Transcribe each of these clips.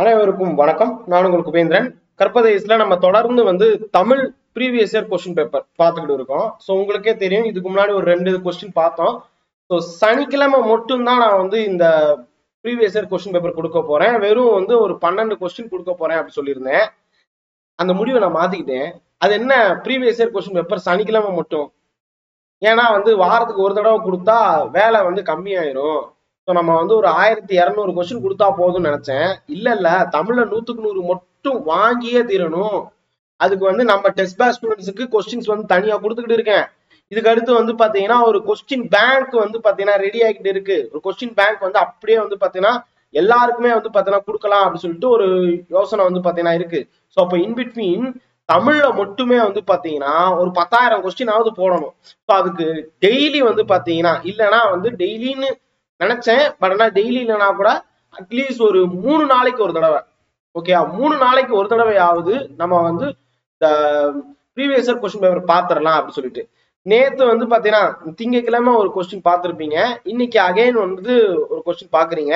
அனைவருக்கும் வணக்கம். நான் உங்களுக்கு உபேந்திரன். கற்பதேசில நம்ம தொடர்ந்து Tamil previous year question paper பார்த்துக்கிட்டு இருக்கோம். ஸோ உங்களுக்கே தெரியும், இதுக்கு முன்னாடி ஒரு 2 கொஸ்டின் பார்த்தோம். ஸோ சனிக்கிழமை மட்டும்தான் நான் இந்த ப்ரீவியஸ் இயர் கொஸ்டின் பேப்பர் கொடுக்க போறேன். வெறும் ஒரு 12 கொஸ்டின் கொடுக்க போறேன் அப்படி சொல்லியிருந்தேன். அந்த முடிவை நான் மாத்திக்கிட்டேன். அது என்ன, ப்ரீவியஸ் இயர் கொஸ்டின் பேப்பர் சனிக்கிழமை மட்டும். ஏன்னா வாரத்துக்கு ஒரு தடவை கொடுத்தா வேலை கம்மியாயிரும். ஸோ நம்ம ஒரு 1200 கொஸ்டின் கொடுத்தா போதும்னு நினைச்சேன். இல்ல தமிழ்ல 100க்கு 100 மட்டும் வாங்கியே தீரணும். அதுக்கு நம்ம டெஸ்ட் பேட்ச் ஸ்டூடெண்ட்ஸுக்கு கொஸ்டின்ஸ் தனியா கொடுத்துக்கிட்டு இருக்கேன். இதுக்கு அடுத்து பாத்தீங்கன்னா ஒரு கொஸ்டின் பேங்க் பாத்தீங்கன்னா ரெடி ஆகிட்டு இருக்கு. ஒரு கொஸ்டின் பேங்க் அப்படியே பாத்தீங்கன்னா எல்லாருக்குமே பாத்தீங்கன்னா கொடுக்கலாம் அப்படின்னு சொல்லிட்டு ஒரு யோசனை பாத்தீங்கன்னா இருக்கு. ஸோ அப்ப இன்பிட்வீன் தமிழ்ல மட்டுமே பாத்தீங்கன்னா ஒரு 10,000 கொஸ்டினாவது போடணும். ஸோ அதுக்கு டெய்லி பாத்தீங்கன்னா இல்லைன்னா டெய்லின்னு நினைச்சேன். பட் ஆனா டெய்லி இல்லைன்னா கூட அட்லீஸ்ட் ஒரு 3 நாளைக்கு ஒரு தடவை, ஓகே, 3 நாளைக்கு ஒரு தடவையாவது நம்ம இந்த ப்ரீவியஸ் இயர் கொஸ்டின் பேப்பர் பாத்திரலாம் அப்படின்னு சொல்லிட்டு. நேத்து பாத்தீங்கன்னா திங்கட்கிழமை ஒரு கொஸ்டின் பார்த்திருப்பீங்க. இன்னைக்கு அகைன் ஒரு கொஸ்டின் பாக்குறீங்க.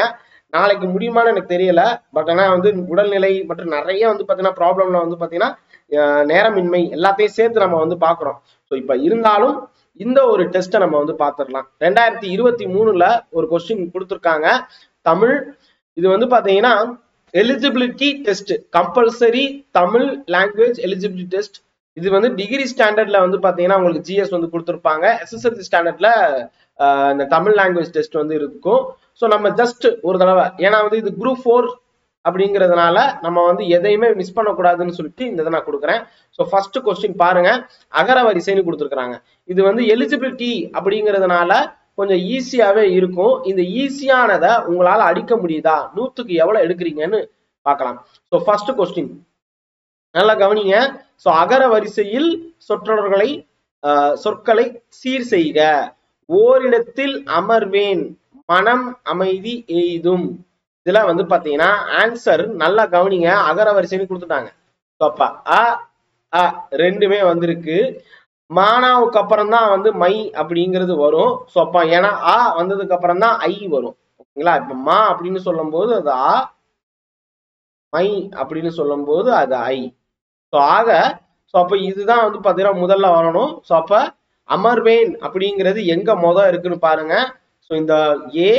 நாளைக்கு முடியுமான்னு எனக்கு தெரியல. பட் ஆனா உடல்நிலை மற்றும் நிறைய பாத்தீங்கன்னா ப்ராப்ளம்ல பாத்தீங்கன்னா நேரமின்மை எல்லாத்தையும் சேர்த்து நம்ம பாக்குறோம். ஸோ இப்ப இருந்தாலும் இந்த ஒரு டெஸ்ட்டை நம்ம பார்த்துடலாம். 2023ல ஒரு கொஸ்டின் கொடுத்துருக்காங்க தமிழ். இது பாத்தீங்கன்னா eligibility test, compulsory Tamil language eligibility test. இது டிகிரி ஸ்டாண்டர்ட்ல பாத்தீங்கன்னா உங்களுக்கு ஜிஎஸ் கொடுத்துருப்பாங்க. எஸ்எஸ்எல்சி ஸ்டாண்டர்ட்ல இந்த தமிழ் லாங்குவேஜ் டெஸ்ட் இருக்கும். ஸோ நம்ம ஜஸ்ட் ஒரு தடவை, ஏன்னா இது குரூப் 4 அப்படிங்கிறதுனால நம்ம எதையுமே மிஸ் பண்ணக்கூடாதுன்னு சொல்லிட்டு இந்த இதை நான் கொடுக்குறேன். ஸோ ஃபர்ஸ்ட் கொஸ்டின் பாருங்க, அகர வரிசைன்னு கொடுத்துருக்காங்க. இது எலிஜிபிலிட்டி அப்படிங்கிறதுனால கொஞ்சம் ஈஸியாவே இருக்கும். இந்த ஈஸியானதை உங்களால அடிக்க முடியுதா, 100க்கு எவ்வளவு எடுக்கிறீங்கன்னு பார்க்கலாம். ஸோ ஃபர்ஸ்ட் கொஸ்டின் நல்லா கவனிங்க. ஸோ அகர வரிசையில் சொற்களை சீர் செய்க. ஓரிடத்தில் அமர்வேன், மனம் அமைதி எய்தும். இதுல பாத்தீங்கன்னா ஆன்சர் நல்லா கவனிங்க. அகர வரிசைன்னு கொடுத்துட்டாங்க. அப்ப அ ரெண்டுமே வந்திருக்கு. மானாவுக்கு அப்புறம் தான் மை அப்படிங்கிறது வரும். ஸோ அப்ப ஏன்னா ஆ வந்ததுக்கு அப்புறம் தான் ஐ வரும். ஓகேங்களா? இப்ப மா அப்படின்னு சொல்லும் போது அது ஆ, மை அப்படின்னு சொல்லும் போது அது ஐ. ஸோ ஆக அப்ப இதுதான் பாத்தீங்கன்னா முதல்ல வரணும். ஸோ அப்ப அமர்வேன் அப்படிங்கிறது எங்க இருக்குன்னு பாருங்க. ஸோ இந்த ஏ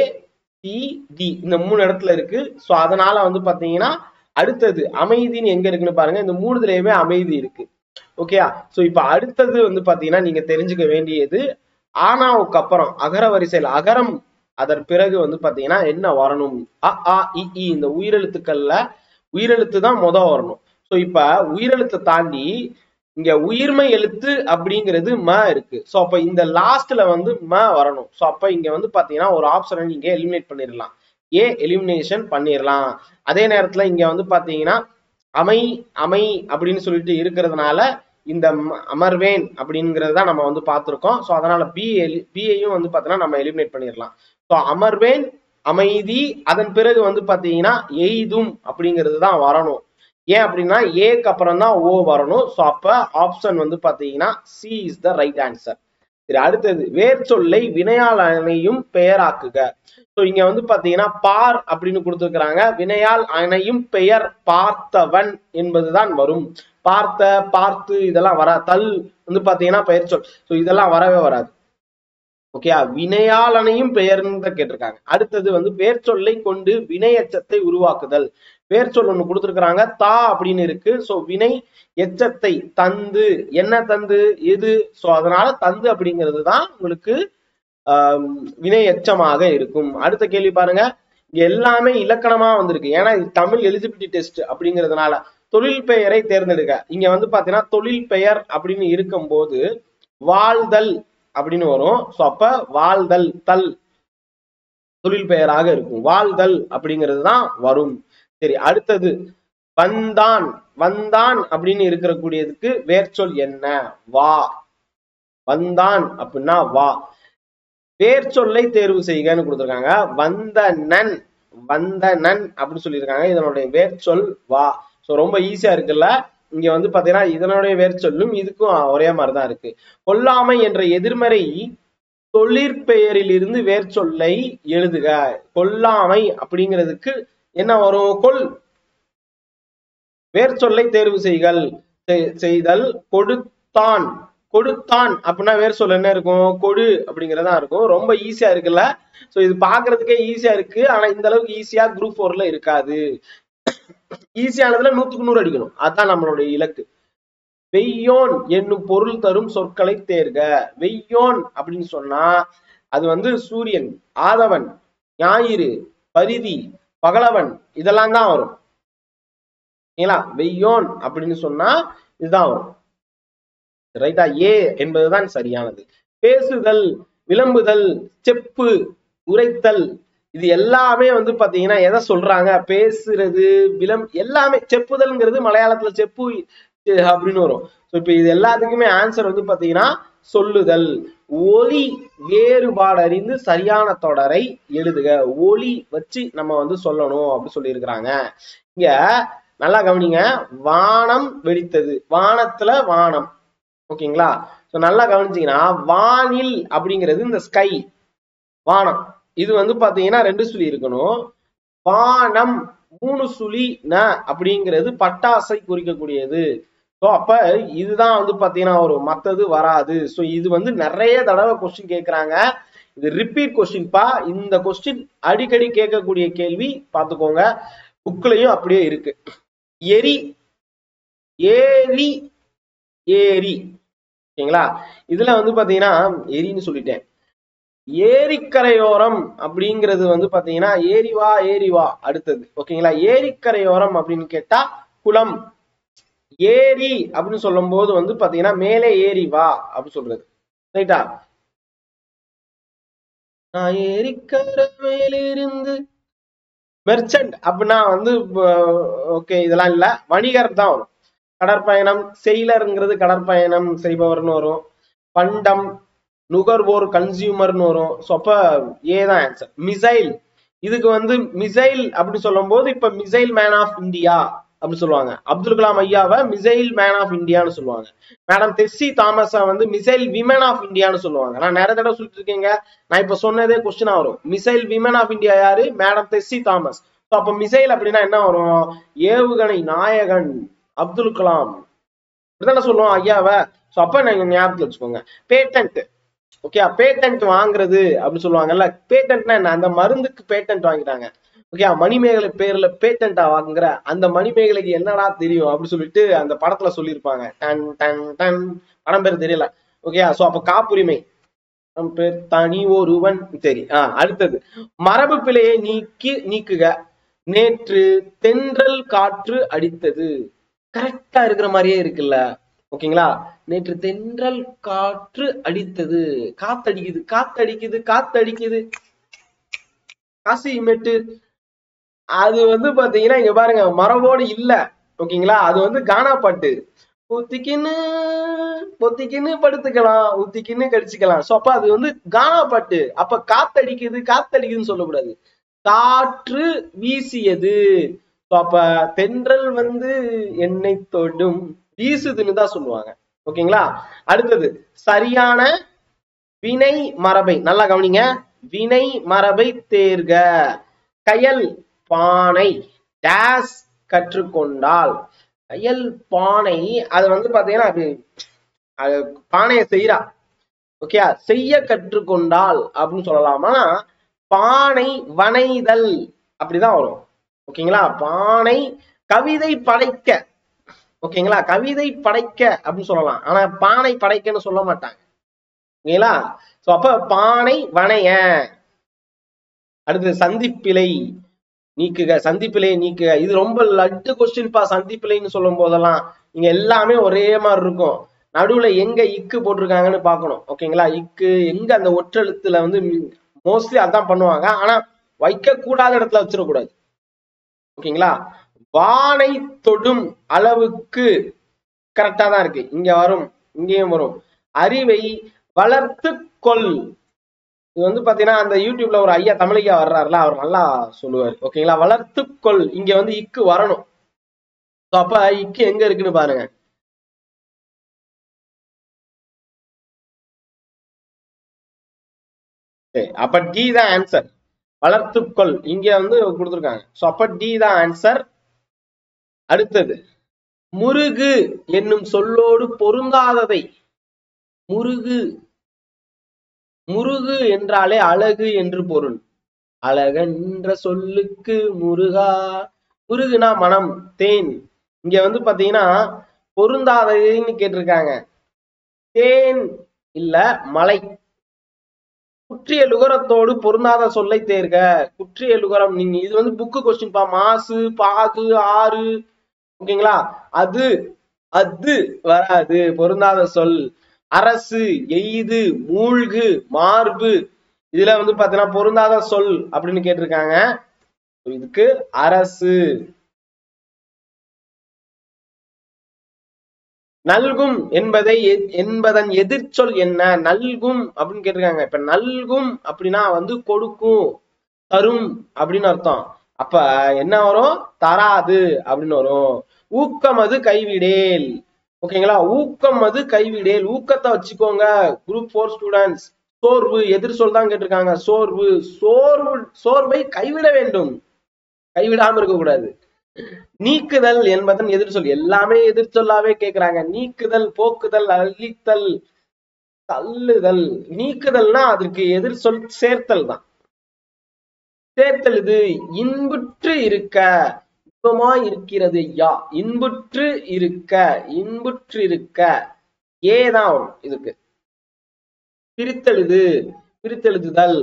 சி டி இந்த 3 இடத்துல இருக்கு. ஸோ அதனால பாத்தீங்கன்னா அடுத்தது அமைதின்னு எங்க இருக்குன்னு பாருங்க. இந்த 3துலயுமே அமைதி இருக்கு. ஓகேயா? ஸோ இப்ப அடுத்தது பாத்தீங்கன்னா நீங்க தெரிஞ்சுக்க வேண்டியது, ஆனாவுக்கு அப்புறம் அகர வரிசையில் அகரம், அதன் பிறகு பாத்தீங்கன்னா என்ன வரணும்? அ ஆ இ ஈ. இந்த உயிரெழுத்துக்கள்ல உயிரெழுத்து தான் வரணும். ஸோ இப்ப உயிரெழுத்தை தாண்டி இங்க உயிர்மை எழுத்து அப்படிங்கிறது ம இருக்கு. ஸோ அப்ப இந்த லாஸ்ட்ல ம வரணும். ஸோ அப்ப இங்க பாத்தீங்கன்னா ஒரு ஆப்ஷனை நீங்க எலிமினேட் பண்ணிடலாம். ஏ எலிமினேஷன் பண்ணிடலாம். அதே நேரத்துல இங்க பாத்தீங்கன்னா அமை அமை அப்படின்னு சொல்லிட்டு இருக்கிறதுனால இந்த அமர்வேன் அப்படிங்கிறத நம்ம பார்த்திருக்கோம். ஸோ அதனால பியையும் பாத்தீங்கன்னா நம்ம எலிமினேட் பண்ணிடலாம். ஸோ அமர்வேன் அமைதி, அதன் பிறகு பாத்தீங்கன்னா எய்தும் அப்படிங்கிறது தான் வரணும். ஏன் அப்படின்னா ஏக்கு அப்புறம் தான் ஓ வரணும். ஸோ அப்ப ஆப்ஷன் பாத்தீங்கன்னா C is the right answer. சரி, அடுத்தது வேர் சொல்லை வினையால் அணையும் பெயராக்குக. ஸோ இங்க பாத்தீங்கன்னா பார் அப்படின்னு கொடுத்துருக்காங்க. வினையால் அணையும் பெயர் பார்த்தவன் என்பதுதான் வரும். பார்த்த, பார்த்து இதெல்லாம் வர. தல் பாத்தீங்கன்னா பெயர் சொல். ஸோ இதெல்லாம் வரவே வராது. ஓகே, வினையாளனையும் பெயர்ன்னு கேட்டிருக்காங்க. அடுத்தது பெயர் சொல்லை கொண்டு வினை எச்சத்தை உருவாக்குதல். பெயர் சொல் ஒண்ணு கொடுத்துருக்காங்க, தா அப்படின்னு இருக்கு. சோ வினை எச்சத்தை தந்து, என்ன தந்து, எது. சோ அதனால தந்து அப்படிங்கிறது தான் உங்களுக்கு வினை எச்சமாக இருக்கும். அடுத்த கேள்வி பாருங்க. இங்க எல்லாமே இலக்கணமா வந்திருக்கு. ஏன்னா இது தமிழ் எலிஜிபிலிட்டி டெஸ்ட் அப்படிங்கிறதுனால தொழில் பெயரை தேர்ந்தெடுக்க. இங்க பாத்தீங்கன்னா தொழில் பெயர் அப்படின்னு இருக்கும் போது வாழ்தல் அப்படின்னு வரும். சோ அப்ப வாழ்தல், தல் தொழில் பெயராக இருக்கும். வாழ்தல் அப்படிங்கிறது தான் வரும். சரி, அடுத்தது வந்தான். வந்தான் அப்படின்னு இருக்கக்கூடியதுக்கு வேர்ச்சொல் என்ன? வா. வந்தான் அப்படின்னா வா. வேர்ச்சொல்லை தேர்வு செய்கன்னு கொடுத்துருக்காங்க. வந்தனன், வந்தனன் அப்படின்னு சொல்லியிருக்காங்க. இதனுடைய வேர்ச்சொல் வா. ஸோ ரொம்ப ஈஸியா இருக்குல்ல. இங்க பாத்தீங்கன்னா இதனுடைய வேர்ச்சொல்லும் இதுக்கும் ஒரே மாதிரிதான் இருக்கு. கொல்லாமை என்ற எதிர்மறை தொழிற்பெயரில் இருந்து வேர்ச்சொல்லை எழுதுக. கொல்லாமை அப்படிங்கிறதுக்கு என்ன வரும்? கொல் வேர் சொல்லை தேர்வு செய்தல். கொடுத்தான். கொடுத்தான் அப்படின்னா வேர் சொல் என்ன இருக்கும்? கொடு அப்படிங்கறதா இருக்கும். ரொம்ப ஈஸியா இருக்குல்ல. சோ இது பாக்குறதுக்கே ஈஸியா இருக்கு. ஆனா இந்த அளவுக்கு ஈஸியா குரூப் 4ல இருக்காது. ஈஸியானதுல 100க்கு 100 அடிக்கணும். அதான் நம்மளுடைய இலக்கு. வெய்யோன் என்னும் பொருள் தரும் சொற்களை தேர்க. வெய்யோன் அப்படின்னு சொன்னா அது வந்து சூரியன், ஆதவன், ஞாயிறு, பரிதி, பகலவன் இதெல்லாம் தான் வரும். வெய்யோன் அப்படின்னு சொன்னா இதுதான் வரும். ரைட்டா? ஏ என்பதுதான் சரியானது. பேசுதல், விளம்புதல், செப்பு, உரைத்தல் இது எல்லாமே வந்து பாத்தீங்கன்னா எதை சொல்றாங்க? பேசுறது, எல்லாமே. செப்புதல்ங்கிறது மலையாளத்துல செப்பு அப்படின்னு வரும். இப்ப இது எல்லாத்துக்குமே ஆன்சர் வந்து பாத்தீங்கன்னா சொல்லுதல். ஒலி வேறுபாடு அறிந்து சரியான தொடரை எழுதுக. ஒலி வச்சு நம்ம வந்து சொல்லணும் அப்படின்னு சொல்லி இருக்கிறாங்க. இங்க நல்லா கவனிங்க. வானம் வெடித்தது. வானத்துல வானம். ஓகேங்களா? நல்லா கவனிச்சீங்கன்னா வானில் அப்படிங்கிறது இந்த ஸ்கை, வானம். இது வந்து பாத்தீங்கன்னா 2 சுழி இருக்கணும். வானம் 3 சுழி ந அப்படிங்கிறது பட்டாசை குறிக்கக்கூடியது. அப்ப இதுதான் வந்து பாத்தீங்கன்னா ஒரு மத்தது வராது. சோ இது வந்து நிறைய தடவை கொஸ்டின் கேட்கறாங்க. இது ரிப்பீட் கொஸ்டின்பா. இந்த கொஸ்டின் அடிக்கடி கேட்கக்கூடிய கேள்வி. பாத்துக்கோங்க, புக்லயும் அப்படியே இருக்கு. எரி, ஏரி, ஏரி. ஓகேங்களா? இதுல வந்து பாத்தீங்கன்னா எரின்னு சொல்லிட்டேன். ஏரிக்கரையோரம் அப்படிங்கிறது வந்து பாத்தீங்கன்னா ஏரிவா ஏரிவா அடுத்தது. ஓகேங்களா? ஏரிக்கரையோரம் அப்படின்னு கேட்டா குளம். ஏரி அப்படின்னு சொல்லும் போது வந்து பாத்தீங்கன்னா மேலே ஏறி வா அப்படின்னு சொல்றது. ரைட்டா? நான் ஏரிக்கரை மேலிருந்து மெர்ச்சன்ட் அப்படின்னா வந்து ஓகே இதெல்லாம் இல்ல, வணிகர் தான் வரும். கடற்பயணம், செயலருங்கிறது கடற்பயணம் செய்பவர்னு வரும். பண்டம், நுகர்வோர், கன்சியூமர்னு வரும். சோ அப்ப ஏதான் ஆன்சர். மிசைல், இதுக்கு வந்து மிசைல் அப்படின்னு சொல்லும் போது இப்ப மிசைல் மேன் ஆஃப் இந்தியா அப்படின்னு சொல்லுவாங்க. அப்துல் கலாம் ஐயாவை மிசைல் மேன் ஆஃப் இந்தியான்னு சொல்லுவாங்க. மேடம் டெஸ்ஸி தாமஸ் வந்து மிசைல் விமன் ஆஃப் இந்தியான்னு சொல்லுவாங்க. நான் நிறைய தடவை சொல்லிட்டு இருக்கீங்க. நான் இப்ப சொன்னதே கொஸ்டினா வரும். மிசைல் விமன் ஆஃப் இந்தியா யாரு? Madam Tessy Thomas. அப்ப மிசைல் அப்படின்னா என்ன வரும்? ஏவுகணை நாயகன் அப்துல் கலாம் இப்படிதானே சொல்லுவோம் ஐயாவை. சோ அப்ப நீங்க ஞாபகத்துல வச்சுக்கோங்க. பேட்டன்ட். ஓகே, பேட்டன்ட் வாங்குறது அப்படின்னு சொல்லுவாங்கல்ல. பேட்டன்ட்னா என்ன? அந்த மருந்துக்கு பேட்டன்ட் வாங்கிட்டாங்க. ஓகே, மணிமேகலை பேர்ல பேட்டன்டா வாங்குற அந்த மணிமேகலைக்கு என்னடா தெரியும் அப்படின்னு சொல்லிட்டு அந்த படத்துல சொல்லியிருப்பாங்க. Done done done. படம் பேர் தெரியல. ஓகே, சோ அப்ப காப்புரிமை பேர் தனி ஒருவன். சரி, அடுத்தது மரபு பிழையை நீக்குக. நேற்று தென்றல் காற்று அடித்தது. கரெக்டா இருக்கிற மாதிரியே இருக்குல்ல. ஓகேங்களா? நேற்று தென்றல் காற்று அடித்தது. காத்தடிக்குது காத்தடிக்குது காத்தடிக்குது. காசி மெட்டு அது வந்து பாத்தீங்கன்னா இங்க பாருங்க மரபோடு இல்ல. ஓகேங்களா? அது வந்து கானா பாட்டு. ஊத்திக்கின்னு பொத்திக்கின்னு படுத்துக்கலாம், ஊத்திக்கின்னு கடிச்சுக்கலாம். சோ அப்ப அது வந்து கானா பாட்டு. அப்ப காத்தடிக்குது காத்தடிக்குதுன்னு சொல்லக்கூடாது. காற்று வீசியது. அப்ப தென்றல் வந்து என்னை தொடும் வீசுதுன்னு தான் சொல்லுவாங்க. ஓகேங்களா? அடுத்தது சரியான வினை மரபை நல்லா கவனிங்க. வினை மரபை தேர்க. கயல் பானை டேஸ் கற்றுக்கொண்டால். கயல் பானை அது வந்து பாத்தீங்கன்னா அது பானையை செய்யறா. ஓகே, செய்ய கற்றுக்கொண்டால் அப்படின்னு சொல்லலாமா? பானை வனைதல் அப்படிதான் வரும். ஓகேங்களா? பானை கவிதை படைக்க. ஓகேங்களா? கவிதை படைக்க அப்படின்னு சொல்லலாம். ஆனா பானை படைக்கன்னு சொல்ல மாட்டாங்க. ஓகேங்களா? சோ அப்ப பானை வனைய. அடுத்து சந்திப்பிழை நீக்குக. சந்திப்பிழையை நீக்குக. இது ரொம்ப லட்டு கொஸ்டின் பா. சந்திப்பிழைன்னு சொல்லும் போதெல்லாம் இங்க எல்லாமே ஒரே மாதிரி இருக்கும். நடுவுல எங்க இக்கு போட்டிருக்காங்கன்னு பாக்கணும். ஓகேங்களா? இக்கு எங்க அந்த ஒற்றெழுத்துல வந்து மோஸ்ட்லி அதான் பண்ணுவாங்க. ஆனா வைக்க கூடாத இடத்துல வச்சிடக்கூடாது. ஓகேங்களா? வானை தொடும் அளவுக்கு கரெக்டா தான் இருக்கு. இங்க வரும், இங்கேயும் வரும். அறிவை வளர்த்து கொள். இது வந்து பாத்தீங்கன்னா அந்த யூடியூப்ல ஒரு ஐயா தமிழையா வர்றாருல, அவர் நல்லா சொல்லுவாரு. ஓகேங்களா? வளர்த்து கொள். இங்க வந்து இக்கு வரணும். அப்ப இக்கு எங்க இருக்குன்னு பாருங்க. அப்ப டி தான் ஆன்சர். வளர்த்துக்கொள் இங்க வந்து கொடுத்துருக்காங்க. சோ அப்ப டி தான் ஆன்சர். அடுத்தது முருகு என்னும் சொல்லோடு பொருந்தாததை. முருகு முருகு என்றாலே அழகு என்று பொருள். அழகென்ற சொல்லுக்கு முருகா. முருகுனா மனம், தேன். இங்க வந்து பாத்தீங்கன்னா பொருந்தாததைன்னு கேட்டிருக்காங்க. தேன் இல்ல மலை. குற்றிய லுகரத்தோடு பொருந்தாத சொல்லை தேர்க. குற்றிய லுகரம், நீங்க இது வந்து புக்கு கொஸ்டின் பா. மாசு, பாகு, ஆறு, ஓகேங்களா? அது அது வராது, பொருந்தாத சொல். அரசு, எய்து, மூழ்கு, மார்பு, இதுல வந்து பாத்தீங்கன்னா பொருந்தாத சொல் அப்படின்னு கேட்டிருக்காங்க. இதுக்கு அரசு. நல்கும் என்பதன் எதிர்ச்சொல் என்ன? நல்கும் அப்படின்னு கேட்டிருக்காங்க. இப்ப நல்கும் அப்படின்னா வந்து கொடுக்கும், தரும் அப்படின்னு அர்த்தம். அப்ப என்ன வரும்? தராது அப்படின்னு வரும். ஊக்கம் அது கைவிடேல். ஓகேங்களா? ஊக்கம் அது கைவிடேல். ஊக்கத்தை வச்சுக்கோங்க குரூப் 4 ஸ்டூடெண்ட்ஸ். சோர்வு எதிர்ச்சொல் தான் கேட்டிருக்காங்க. சோர்வு. சோர்வை கைவிட வேண்டும், கைவிடாம இருக்க கூடாது. நீக்குதல் என்பதன் எதிர்ச்சொல். எல்லாமே எதிர்ச்சொல்லாவே கேக்குறாங்க. நீக்குதல், போக்குதல், அழித்தல், தள்ளுதல். நீக்குதல்னா அதற்கு எதிர்ச்சொல் சேர்த்தல் தான். சேர்த்தல் இது. இன்புற்று இருக்க, இன்பமா இருக்கிறது. யா, இன்புற்று இருக்க, இன்புற்று இருக்க, ஏதான் வரும் இதுக்கு. பிரித்தெழுது, பிரித்தெழுதுதல்.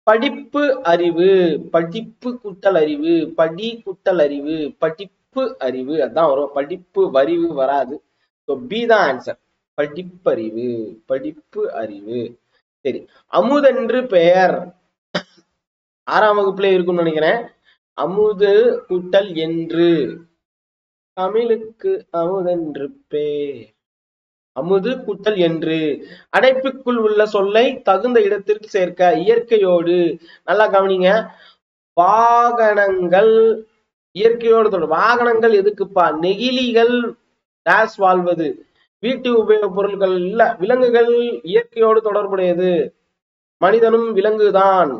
படிப்பு அறிவு, படிப்பு கூட்டல் அறிவு, படி கூட்டல் அறிவு, படிப்பு அறிவு, அதான் வரும். படிப்பு வரிவு வராது. பி தான் ஆன்சர். படிப்பறிவு, படிப்பு அறிவு. சரி, அமுதென்று பெயர். 6ஆம் வகுப்புல இருக்கும்னு நினைக்கிறேன். அமுது கூட்டல் என்று. தமிழுக்கு அமுதென்று பேர். அமுது கூட்டல் என்று. அடைப்புக்குள் உள்ள சொல்லை தகுந்த இடத்திற்கு சேர்க்க. இயற்கையோடு. நல்லா கவனிங்க. வாகனங்கள் இயற்கையோடு தொடர். வாகனங்கள் எதுக்குப்பா? நெகிழிகள் டேஸ் வாழ்வது. வீட்டு உபயோக பொருட்கள் இல்ல. விலங்குகள் இயற்கையோடு தொடர்புடையது. மனிதனும் விலங்குதான்,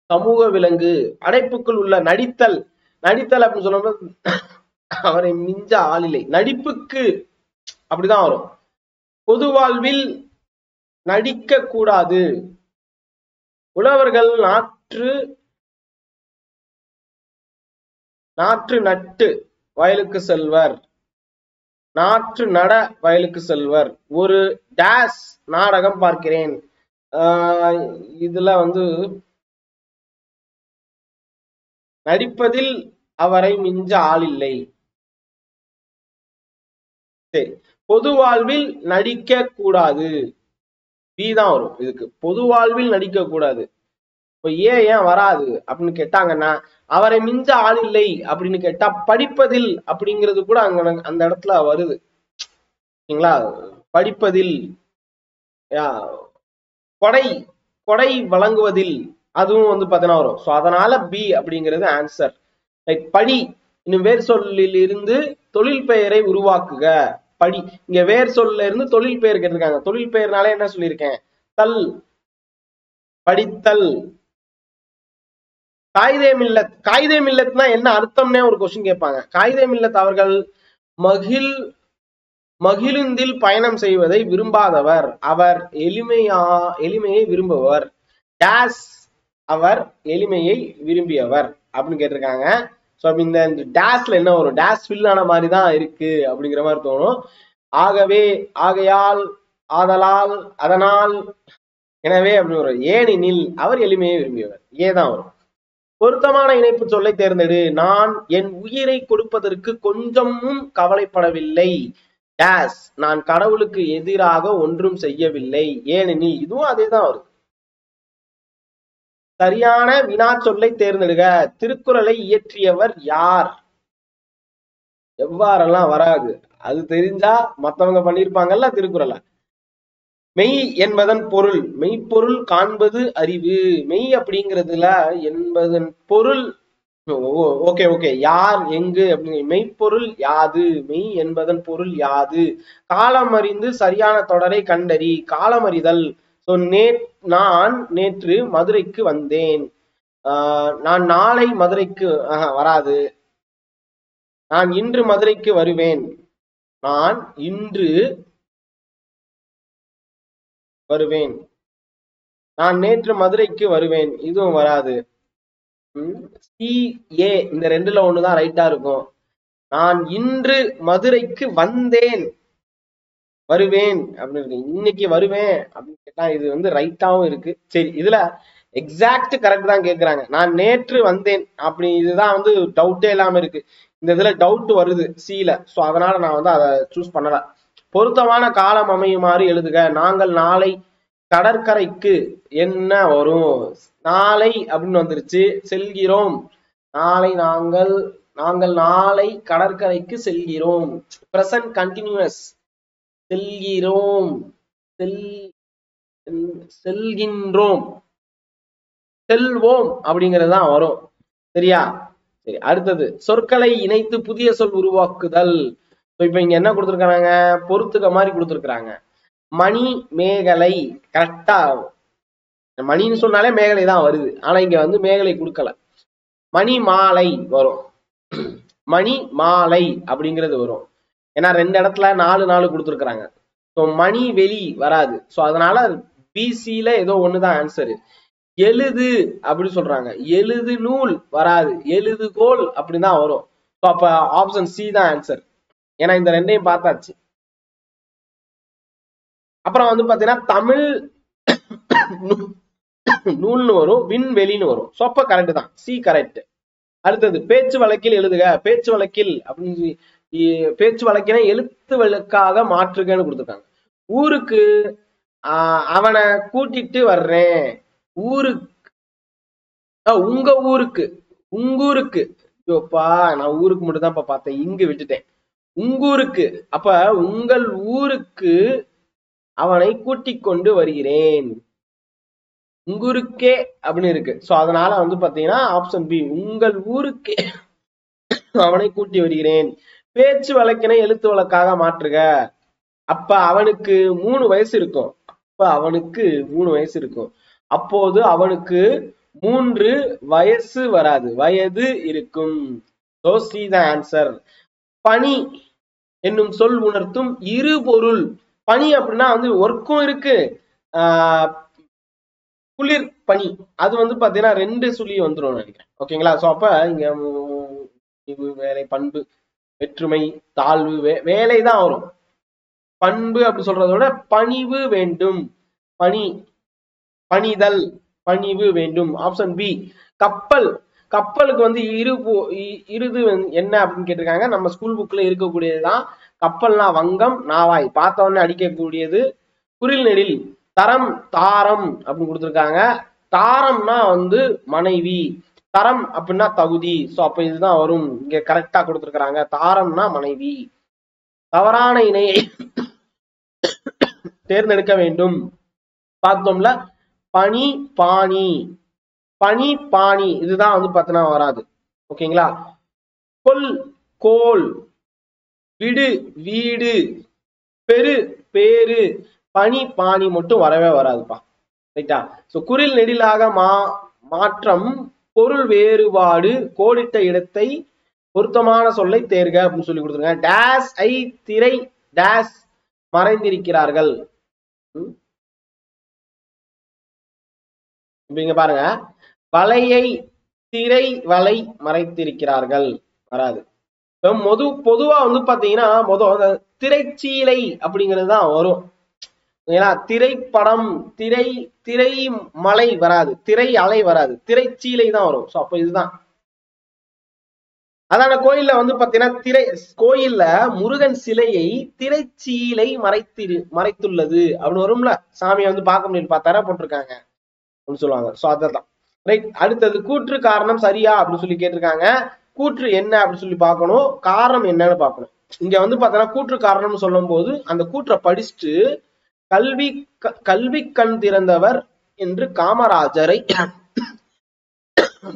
சமூக விலங்கு. அடைப்புக்குள் உள்ள. நடித்தல். நடித்தல் அப்படின்னு சொல்லும்போது அவரை மிஞ்ச ஆளில்லை. நடிப்புக்கு அப்படிதான் வரும். பொது வாழ்வில் நடிக்க கூடாது. உழவர்கள் நாற்று நட்டு வயலுக்கு செல்வர். நாற்று நட வயலுக்கு செல்வர். ஒரு டேஸ் நாடகம் பார்க்கிறேன். இதுல வந்து நடிப்பதில் அவரை மிஞ்ச ஆளில்லை. சரி, பொது வாழ்வில் நடிக்க கூடாது. பி தான் வரும் இதுக்கு. பொது வாழ்வில் நடிக்க கூடாது. இப்ப ஏன் வராது அப்படின்னு கேட்டாங்கன்னா, அவரை மிஞ்ச ஆள் இல்லை அப்படின்னு கேட்டா படிப்பதில் அப்படிங்கிறது கூட அங்க அந்த இடத்துல வருது. சரிங்களா? படிப்பதில், கொடை கொடை வழங்குவதில், அதுவும் வந்து பாத்தீங்கன்னா வரும். சோ அதனால பி அப்படிங்கிறது ஆன்சர். படி இன்னும் வேர் சொல்லில் இருந்து தொழில் பெயரை உருவாக்குக. படி. இங்க வேர் சொல்ல இருந்து தொழில் பெயர் கேட்டிருக்காங்க. தொழில் பெயர்னாலே என்ன சொல்லியிருக்கேன்? தல், படித்தல். காயிதே மில்லத். காயிதே மில்லத்னா என்ன அர்த்தம்னே ஒரு கொஸ்டின் கேட்பாங்க. காயிதே மில்லத் அவர்கள் மகிழுந்தில் பயணம் செய்வதை விரும்பாதவர். அவர் எளிமையை விரும்புவர். டேஸ், அவர் எளிமையை விரும்பியவர் அப்படின்னு கேட்டிருக்காங்க. ஸோ இந்த டேஸ்ல என்ன வரும்? டேஸ் ஃபில் ஆன மாதிரி தான் இருக்கு அப்படிங்கிற மாதிரி தோணும். ஆகவே, ஆகையால், ஆதலால், அதனால், எனவே அப்படின்னு வரும். ஏனெனில் அவர் எளிமையை விரும்பியவர். ஏதான் வரும். பொருத்தமான இணைப்பு சொல்லை தேர்ந்தெடு. நான் என் உயிரை கொடுப்பதற்கு கொஞ்சமும் கவலைப்படவில்லை. டேஸ், நான் கடவுளுக்கு எதிராக ஒன்றும் செய்யவில்லை. ஏனெனில், இதுவும் அதேதான் வருது. சரியான வினா சொல்லை தேர்ந்தெடுக. திருக்குறளை இயற்றியவர் யார்? எவ்வாறெல்லாம் வராது. அது தெரிஞ்சா மத்தவங்க பண்ணிருப்பாங்கல்ல திருக்குறளை. மெய் என்பதன் பொருள். மெய்ப்பொருள் காண்பது அறிவு. மெய் அப்படிங்கிறதுல என்பதன் பொருள். Okay okay. யார், எங்கு அப்படிங்க. மெய்ப்பொருள் யாது. மெய் என்பதன் பொருள் யாது. காலம் அறிந்து சரியான தொடரை கண்டறி. காலம் அறிதல். நான் நேற்று மதுரைக்கு வந்தேன். நான் நாளை மதுரைக்கு வராது. நான் இன்று மதுரைக்கு வருவேன். நான் இன்று வருவேன். நான் நேற்று மதுரைக்கு வருவேன். இதுவும் வராது. சி ஏ இந்த ரெண்டுல ஒண்ணுதான் ரைட்டா இருக்கும். நான் இன்று மதுரைக்கு வந்தேன் வருவேன் அப்படின்னு இருக்கு. இன்னைக்கு வருவேன் அப்படின்னு கேட்டா இது வந்து ரைட்டாவும் இருக்கு. சரி, இதுல எக்ஸாக்ட் கரெக்ட் தான் கேக்குறாங்க. நான் நேற்று வந்தேன் அப்படி, இதுதான் வந்து டவுட்டே இல்லாம இருக்கு. இந்த இதுல டவுட் வருது சில. சோ அதனால நான் வந்து அதை சூஸ் பண்ணல. பொருத்தமான காலம் அமையுமாறு எழுதுக. நாங்கள் நாளை கடற்கரைக்கு என்ன வரும்? நாளை அப்படின்னு வந்துருச்சு. செல்கிறோம். நாளை நாங்கள் நாளை கடற்கரைக்கு செல்கிறோம். Present continuous. செல்கிறோம், செல்கின்றோம், செல்வோம் அப்படிங்கிறது தான் வரும். சரியா? சரி, அடுத்தது சொற்களை இணைத்து புதிய சொல் உருவாக்குதல். இப்ப இங்க என்ன கொடுத்துருக்காங்க? பொறுத்துக்க மாதிரி கொடுத்துருக்காங்க. மணி மேகலை. கரெக்டா மணின்னு சொன்னாலே மேகலை தான் வருது. ஆனா இங்க வந்து மேகலை கொடுக்கல. மணி மாலை வரும். மணி மாலை அப்படிங்கிறது வரும். ஏன்னா 2 இடத்துல 4 கொடுத்துருக்காங்க. ஸோ மணி வெளி வராது. ஸோ அதனால பிசில ஏதோ ஒண்ணுதான் ஆன்சரு. எழுது அப்படி சொல்றாங்க. எழுது நூல் வராது. எழுதுகோல் அப்படிதான் வரும். ஸோ அப்ப ஆப்ஷன் சி தான் ஆன்சர். ஏன்னா இந்த ரெண்டையும் பார்த்தாச்சு. அப்புறம் வந்து பாத்தீங்கன்னா தமிழ் நூல்னு வரும், விண்வெளின்னு வரும். ஸோ அப்ப கரெக்ட் தான், சி கரெக்ட். அடுத்தது பேச்சு வழக்கில் எழுதுக. பேச்சு வழக்கில் அப்படின்னு பேச்சு வழக்கினை எழுத்து வழக்காக மாற்றுகன்னு கொடுத்துருக்காங்க. ஊருக்கு அவனை கூட்டிட்டு வர்றேன். ஊருக்கு உங்க ஊருக்கு, உங்கூருக்கு. ஐயோப்பா, நான் ஊருக்கு மட்டும் தான் பார்த்தேன், இங்கு விட்டுட்டேன். உங்கூருக்கு. அப்ப உங்கள் ஊருக்கு அவனை கூட்டிக் கொண்டு வருகிறேன். உங்கூருக்கே அப்படின்னு இருக்கு. சோ அதனால வந்து பாத்தீங்கன்னா ஆப்ஷன் பி, உங்கள் ஊருக்கே அவனை கூட்டி வருகிறேன். பேச்சு வழக்கினை எழுத்து வழக்காக மாற்றுக. அப்ப அவனுக்கு 3 வயசு இருக்கும். அப்போது அவனுக்கு 3 வயசு வராது, வயது இருக்கும். So see the answer. பனி என்னும் சொல் உணர்த்தும் இரு பொருள். பனி அப்படின்னா வந்து ஒர்க்கும் இருக்கு, குளிர் பனி. அது வந்து பாத்தீங்கன்னா 2 சொல்லி வந்துடும் நினைக்கிறேன். ஓகேங்களா? சோ அப்ப இங்க வேலை, பண்பு, வெற்றுமை, தாழ்வு, வேலை தான் வரும். பண்பு அப்படி சொல்றத விட பணிவு வேண்டும். பணிதல், பணிவு வேண்டும். Option B. கப்பல். கப்பலுக்கு வந்து இருது என்ன அப்படின்னு கேட்டிருக்காங்க. நம்ம ஸ்கூல் புக்ல இருக்கக்கூடியதுதான். கப்பல்னா வங்கம், நாவாய். பார்த்த உடனே அடிக்கக்கூடியது. குரில் நெடில். தரம், தாரம் அப்படின்னு கொடுத்துருக்காங்க. தாரம்னா வந்து மனைவி, தரம் அப்படின்னா தகுதி. சோ அப்ப இதுதான் வரும். இங்க கரெக்டா கொடுத்துருக்காங்க. தாரம்னா மனைவி. தவறான இணையை தேர்ந்தெடுக்க வேண்டும். பார்த்தோம்ல, பனி பாணி. பனி பாணி இதுதான் வந்து பார்த்தனா வராது. ஓகேங்களா? கொல், கோல். விடு, வீடு. பெரு, பேரு. பனி பாணி மட்டும் வரவே வராதுப்பா. ரைட்டா? சோ குரில் நெடிலாக மாற்றம், பொருள் வேறுபாடு, கோடிட்ட இடத்தை, பொருத்தமான சொல்லை தேர்க அப்படின்னு சொல்லி கொடுத்துருங்க. டேஸ் ஐ திரை டேஸ் மறைந்திருக்கிறார்கள். இங்க பாருங்க, வலையை திரை வலை மறைத்திருக்கிறார்கள் வராது. பொதுவா வந்து பாத்தீங்கன்னா திரைச்சீலை அப்படிங்கிறது தான் வரும். ஏன்னா திரைப்படம், திரை மலை வராது, திரை அலை வராது, திரைச்சீலை தான் வரும். சோ அப்ப இதுதான். அதான கோயில்ல வந்து பாத்தீங்கன்னா கோயில்ல முருகன் சிலையை திரைச்சீலை மறைத்துள்ளது அப்படின்னு வரும்ல. சாமியை வந்து பார்க்க முடியும், தர போட்டிருக்காங்க அப்படின்னு சொல்லுவாங்க. சோ அதான் ரைட். அடுத்தது கூற்று காரணம் சரியா அப்படின்னு சொல்லி கேட்டிருக்காங்க. கூற்று என்ன அப்படின்னு சொல்லி பார்க்கணும், காரணம் என்னன்னு பார்க்கணும். இங்க வந்து பாத்தீங்கன்னா கூற்று காரணம்னு சொல்லும் போது அந்த கூற்றை படிச்சுட்டு கல்வி கண் திறந்தவர் என்று காமராஜரை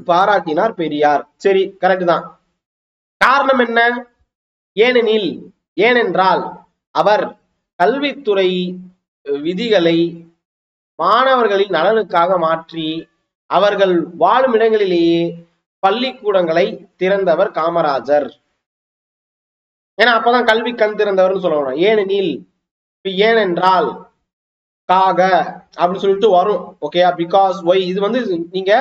பாராட்டினார் பெரியார். சரி, கரெக்ட் தான். காரணம் என்ன? ஏனென்றால் அவர் கல்வித்துறை விதிகளை மாணவர்களின் நலனுக்காக மாற்றி அவர்கள் வாழும் இடங்களிலேயே பள்ளிக்கூடங்களை திறந்தவர் காமராஜர். ஏன்னா அப்பதான் கல்வி கண் திறந்தவர்னு சொல்லணும். ஏனெனில், ஏனென்றால், காக அப்படின்னு சொல்லிட்டு வரும். ஓகேயா? பிகாஸ், ஒய், இது வந்து நீங்க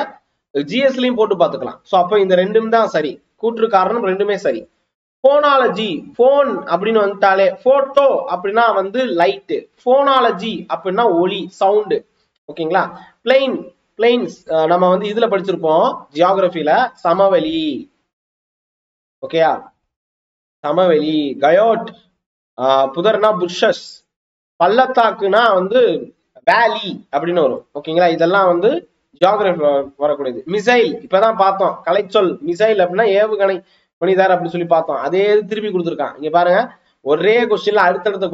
ஜிஎஸ்லயும் போட்டு பாத்துக்கலாம். சோ அப்ப இந்த ரெண்டும் தான் சரி, கூற்று காரணம் ரெண்டுமே சரி. போனாலஜி, போன் அப்படின்னு வந்துட்டாலே, போட்டோ அப்படின்னா வந்து லைட், போனாலஜி அப்படின்னா ஒலி, சவுண்டு. ஓகேங்களா? பிளைன்ஸ் நம்ம வந்து இதுல படிச்சிருப்போம் ஜியோகிராபில, சமவெளி. ஓகேயா? சமவெளி. கயோட், புதர்னா புஷஸ், பள்ளத்தாக்குனா வந்து வேலி அப்படின்னு வரும். ஓகேங்களா? இதெல்லாம் வந்து ஜியோகிராபி வரக்கூடியது. மிசைல் இப்பதான் பார்த்தோம், கலைச்சொல். மிசைல் அப்படின்னா ஏவுகணை மனிதர் அப்படின்னு சொல்லி பார்த்தோம். அதே திருப்பி கொடுத்துருக்கான். இங்க பாருங்க, ஒரே கொஸ்டின்ல அடுத்தடுத்த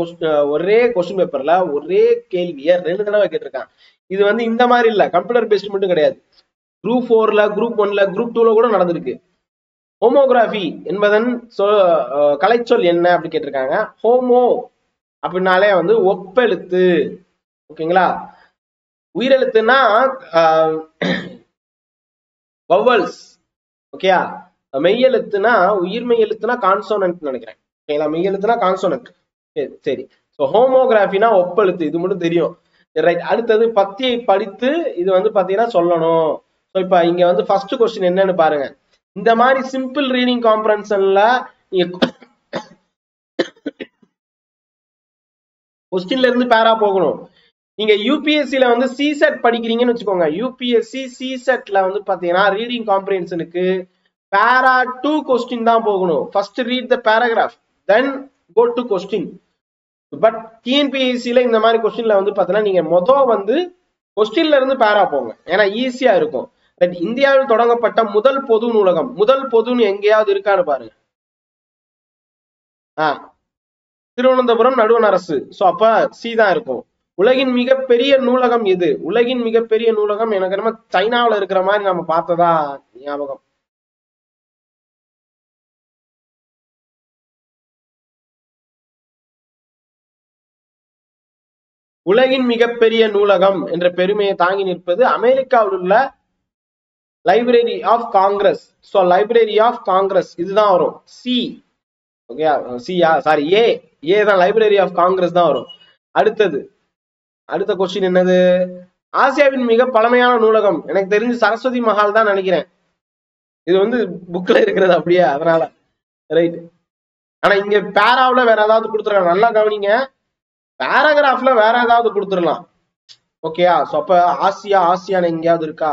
ஒரே கொஸ்டின் பேப்பர்ல ஒரே கேள்விய 2 தடவை கேட்டிருக்கான். இது வந்து இந்த மாதிரி இல்ல, கம்ப்யூட்டர் பேஸ்ட் மட்டும் கிடையாது. குரூப் 4ல, குரூப் 1ல, குரூப் 2ல கூட நடந்திருக்கு. ஹோமோகிராபி என்பதன் கலைச்சொல் என்ன அப்படி கேட்டிருக்காங்க. ஹோமோ அப்படின்னாலே வந்து ஒப்பெழுத்து. ஓகேங்களா? உயிரெழுத்துனா வவல்ஸ். ஓகேயா? மெய்யெழுத்துனா, உயிர்மெய் எழுத்துனா கான்சோனன்ட் நினைக்கிறேன். ஓகேங்களா? மெய்யெழுத்துனா கான்சோனன்ட். சரி. ஸோ ஹோமோகிராஃபினா ஒப்பெழுத்து, இது மட்டும் தெரியும். ரைட். அடுத்தது பத்தியை படித்து இது வந்து பாத்தீங்கன்னா சொல்லணும். ஸோ இப்ப இங்க வந்து ஃபர்ஸ்ட் கொஸ்டின் என்னன்னு பாருங்க. இந்த மாதிரி சிம்பிள் ரீடிங் காம்ப்ரஹென்ஷன்ல நீங்க கொஸ்டின்ல இருந்து பேரா போகணும். நீங்க யூபிஎஸ்சில வந்து சிசெட் படிக்கிறீங்கன்னு வச்சுக்கோங்க. யூபிஎஸ்சி சிசெட்ல வந்து பாத்தீங்கன்னா ரீடிங் காம்ப்ரஹென்ஷனுக்கு பேரா 2 கொஸ்டின் தான் போகணும். First read the paragraph, then go to question. But டிஎன்பிஎஸ்சில இந்த மாதிரி கொஸ்டின்ல வந்து பாத்தீங்கன்னா நீங்க வந்து கொஸ்டின்ல இருந்து பேரா போங்க, ஏன்னா ஈஸியா இருக்கும். இந்தியாவில் தொடங்கப்பட்ட முதல் பொது நூலகம், முதல் பொதுன்னு எங்கேயாவது இருக்கான்னு பாருங்க. திருவனந்தபுரம் நடுவண் அரசு. சோ அப்ப சி தான் இருக்கும். உலகின் மிகப்பெரிய நூலகம் எது? உலகின் மிகப்பெரிய நூலகம் எனக்கு நம்ம சைனாவில் இருக்கிற மாதிரி நம்ம பார்த்ததா ஞாபகம். உலகின் மிகப்பெரிய நூலகம் என்ற பெருமையை தாங்கி நிற்பது அமெரிக்காவில் உள்ள Library of Congress. So Library of Congress இதுதான் வரும். சி. ஓகே, சியா, சாரி, ஏ தான், லைப்ரரி ஆஃப் காங்கிரஸ் தான் வரும். அடுத்த கொஸ்டின் என்னது? ஆசியாவின் மிக பழமையான நூலகம் எனக்கு தெரிஞ்சு சரஸ்வதி மஹால் தான் நினைக்கிறேன். இது வந்து புக்ல இருக்கிறது அப்படியே, அதனால ரைட். ஆனா இங்க பேராவுல வேற ஏதாவது கொடுத்துருக்காங்க, நல்லா கவனிங்க. பேராகிராஃப்ல வேற ஏதாவது கொடுத்துடலாம். ஓகேயா? சோ அப்ப ஆசியான்னு எங்கேயாவது இருக்கா?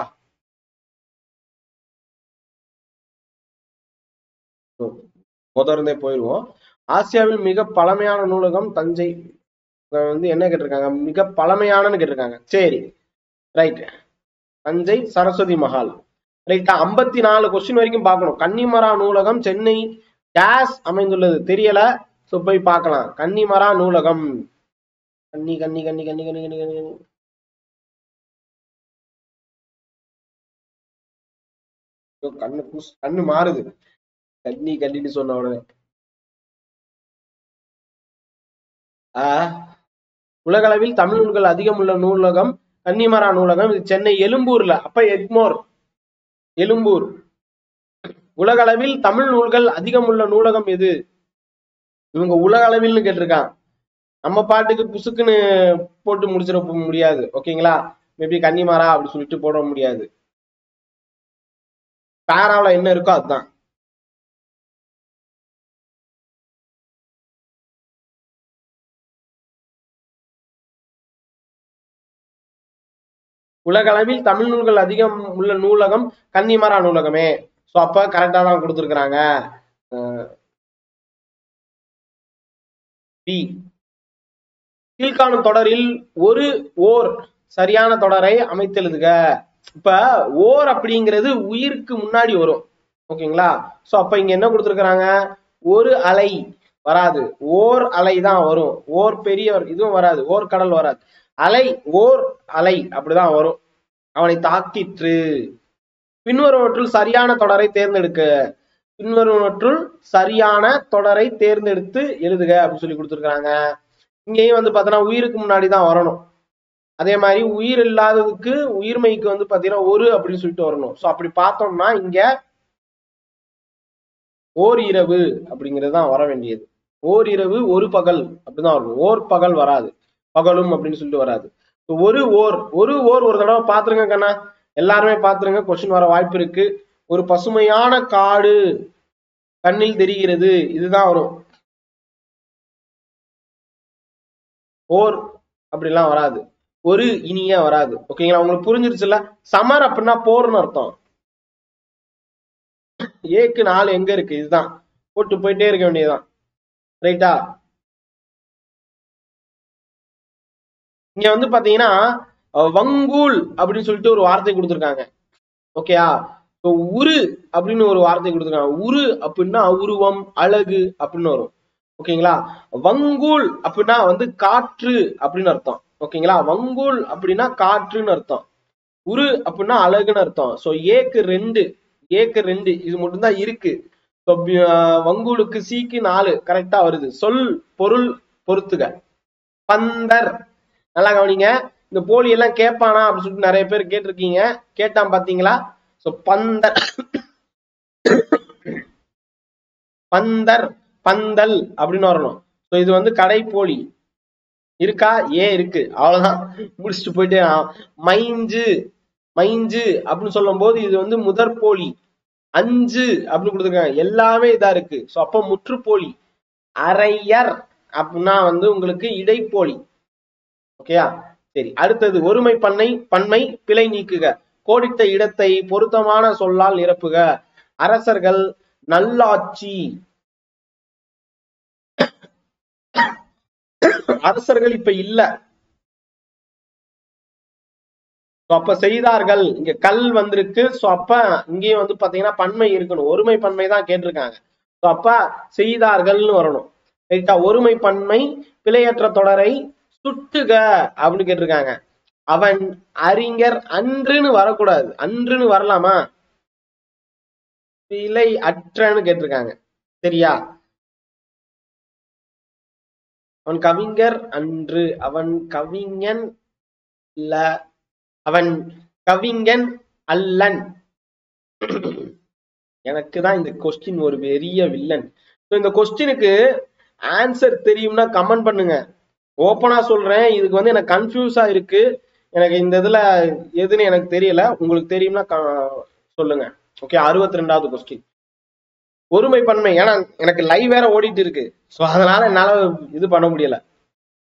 முதல்ல போயிருவோம். ஆசியாவில் மிக பழமையான நூலகம் தஞ்சை வந்து என்ன கேட்டிருக்காங்க? மிக பழமையானன்னு கேட்டிருக்காங்க. சரி, ரைட். தஞ்சை சரஸ்வதி மஹால். ரைட்டா? 54 கொஸ்டின் வரைக்கும் பார்க்கணும். கன்னிமரா நூலகம் சென்னை டேஸ் அமைந்துள்ளது தெரியல. சோ போய் பார்க்கலாம். கன்னிமரா நூலகம், கன்னி கன்னி கன்னி கன்னி கன்னி கன்னி கன்னி கண்ணு மாறுது. கன்னி கன்னின்னு சொன்ன உடனே உலகளவில் தமிழ் நூல்கள் அதிகம் உள்ள நூலகம் கன்னிமரா நூலகம். இது சென்னை எழும்பூர்ல. அப்ப எக்மோர், எழும்பூர். உலகளவில் தமிழ் நூல்கள் அதிகம் உள்ள நூலகம் எது? இவங்க உலக அளவில்னு கேட்டிருக்கான். நம்ம பாட்டுக்கு புசுக்குன்னு போட்டு முடிச்சிட முடியாது. ஓகேங்களா? மேபி கன்னிமரா அப்படி சொல்லிட்டு போட முடியாது. பேராவில் என்ன இருக்கோ அதுதான். உலகளவில் தமிழ் நூல்கள் அதிகம் உள்ள நூலகம் கன்னிமரா நூலகமே. சோ அப்ப கரெக்டா தான் கொடுத்துருக்காங்க. பி. கீழ்காணும் தொடரில் ஓர் சரியான தொடரை அமைத்தெழுதுக. இப்ப ஓர் அப்படிங்கிறது உயிருக்கு முன்னாடி வரும். ஓகேங்களா? சோ அப்ப இங்க என்ன கொடுத்துருக்காங்க? ஒரு அலை வராது, ஓர் அலை தான் வரும். ஓர் பெரியவர் இதுவும் வராது, ஓர் கடல் வராது. அலை, ஓர் அலை அப்படிதான் வரும். அவனை தாக்கிற்று. பின்வருவற்றுள் சரியான தொடரை தேர்ந்தெடுக்க. பின்வருவற்றுள் சரியான தொடரை தேர்ந்தெடுத்து எழுதுக அப்படின்னு சொல்லி கொடுத்துருக்காங்க. இங்கேயும் வந்து பாத்தீங்கன்னா உயிருக்கு முன்னாடிதான் வரணும். அதே மாதிரி உயிர் இல்லாததுக்கு உயிர்மைக்கு வந்து பாத்தீங்கன்னா ஒரு அப்படின்னு சொல்லிட்டு வரணும். சோ அப்படி பார்த்தோம்னா இங்க ஓர் இரவு அப்படிங்கிறது தான் வர வேண்டியது. ஓர் இரவு ஒரு பகல் அப்படிதான் வரும். ஓர் பகல் வராது, பகலும் அப்படின்னு சொல்லிட்டு வராது. ஒரு ஓர் ஒரு தடவை பாத்துருங்க கண்ணா, எல்லாருமே பாத்துருங்க, கொஸ்டின் வர வாய்ப்பு இருக்கு. ஒரு பசுமையான காடு கண்ணில் தெரிகிறது, இதுதான் வரும். ஓர் அப்படிலாம் வராது, ஒரு இனிய வராது. ஓகேங்களா, உங்களுக்கு புரிஞ்சிருச்சுல்ல? சமர் அப்படின்னா போர்னு அர்த்தம். ஏக்கு 4 எங்க இருக்கு, இதுதான், போட்டு போயிட்டே இருக்க வேண்டியதுதான். ரைட்டா? இங்க வந்து பாத்தீங்கன்னா வங்கூல் அப்படின்னு சொல்லிட்டு ஒரு வார்த்தை கொடுத்துருக்காங்க. ஓகேயா? உரு அப்படின்னு ஒரு வார்த்தை கொடுத்துருக்காங்க. உரு அப்படின்னா உருவம், அழகு அப்படின்னு வரும். ஓகேங்களா? வங்கூல் அப்படின்னா வந்து காற்று அப்படின்னு அர்த்தம். ஓகேங்களா? வங்கூல் அப்படின்னா காற்றுன்னு அர்த்தம். உரு அப்படின்னா அழகுன்னு அர்த்தம். சோ ஏக்கு 2, இது மட்டும்தான் இருக்கு. வங்கூலுக்கு சீக்கு 4 கரெக்டா வருது. சொல் பொருள் பொறுத்துக. பந்தர், நல்லா கவனிங்க. இந்த போலி எல்லாம் கேட்பானா அப்படின்னு சொல்லிட்டு நிறைய பேர் கேட்டிருக்கீங்க. கேட்டான் பாத்தீங்களா? சோ பந்தர், பந்தர், பந்தல் அப்படின்னு வரணும். சோ இது வந்து கடை போலி இருக்கா? இருக்கு, அவ்வளவுதான், முடிச்சுட்டு போயிட்டே. மைஞ்சு, மைஞ்சு அப்படின்னு சொல்லும் போது இது வந்து முதற்போலி. அஞ்சு அப்படின்னு கொடுத்துருக்காங்க, எல்லாமே இதா இருக்கு. சோ அப்ப முற்றுப்போலி. அரையர் அப்படின்னா வந்து உங்களுக்கு இடைப்போலி. ஓகேயா? சரி, அடுத்தது ஒருமை பன்மை பிழை நீக்குக. கோடிட்ட இடத்தை பொருத்தமான சொல்லால் நிரப்புக. அரசர்கள், நல்லாட்சி. அரசர்கள் இப்ப இல்ல, அப்ப செய்தார்கள், இங்க கல் வந்திருக்கு. சோ அப்ப இங்கேயும் வந்து பாத்தீங்கன்னா பன்மை இருக்கணும், ஒருமை பன்மை தான் கேட்டிருக்காங்க. சோ அப்ப செய்தார்கள்னு வரணும். ரைட்டா? ஒருமை பன்மை பிழையற்ற தொடரை சுட்டுக அப்படின்னு கேட்டிருக்காங்க. அவன் அறிஞர், அன்றுன்னு வரக்கூடாது, அன்றுன்னு வரலாமா? பிழை அற்றன்னு கேட்டிருக்காங்க. சரியா? அவன் கவிஞர் அன்று, அவன் கவிஞன் இல்ல, அவன் கவிஞன் அல்லன். எனக்கு தான் இந்த கொஸ்டின் ஒரு பெரிய வில்லன். இந்த கொஸ்டினுக்கு ஆன்சர் தெரியும்னா கமெண்ட் பண்ணுங்க. ஓப்பனா சொல்றேன், இதுக்கு வந்து எனக்கு கன்ஃபியூஸா இருக்கு. எனக்கு இந்த இதுல எதுன்னு எனக்கு தெரியல, உங்களுக்கு தெரியும்னா சொல்லுங்க. ஓகே, 62வது கொஸ்டின் ஒருமை பன்மை. ஏன்னா எனக்கு லைவ் வேற ஓடிட்டு இருக்கு. ஸோ அதனால என்னால இது பண்ண முடியல,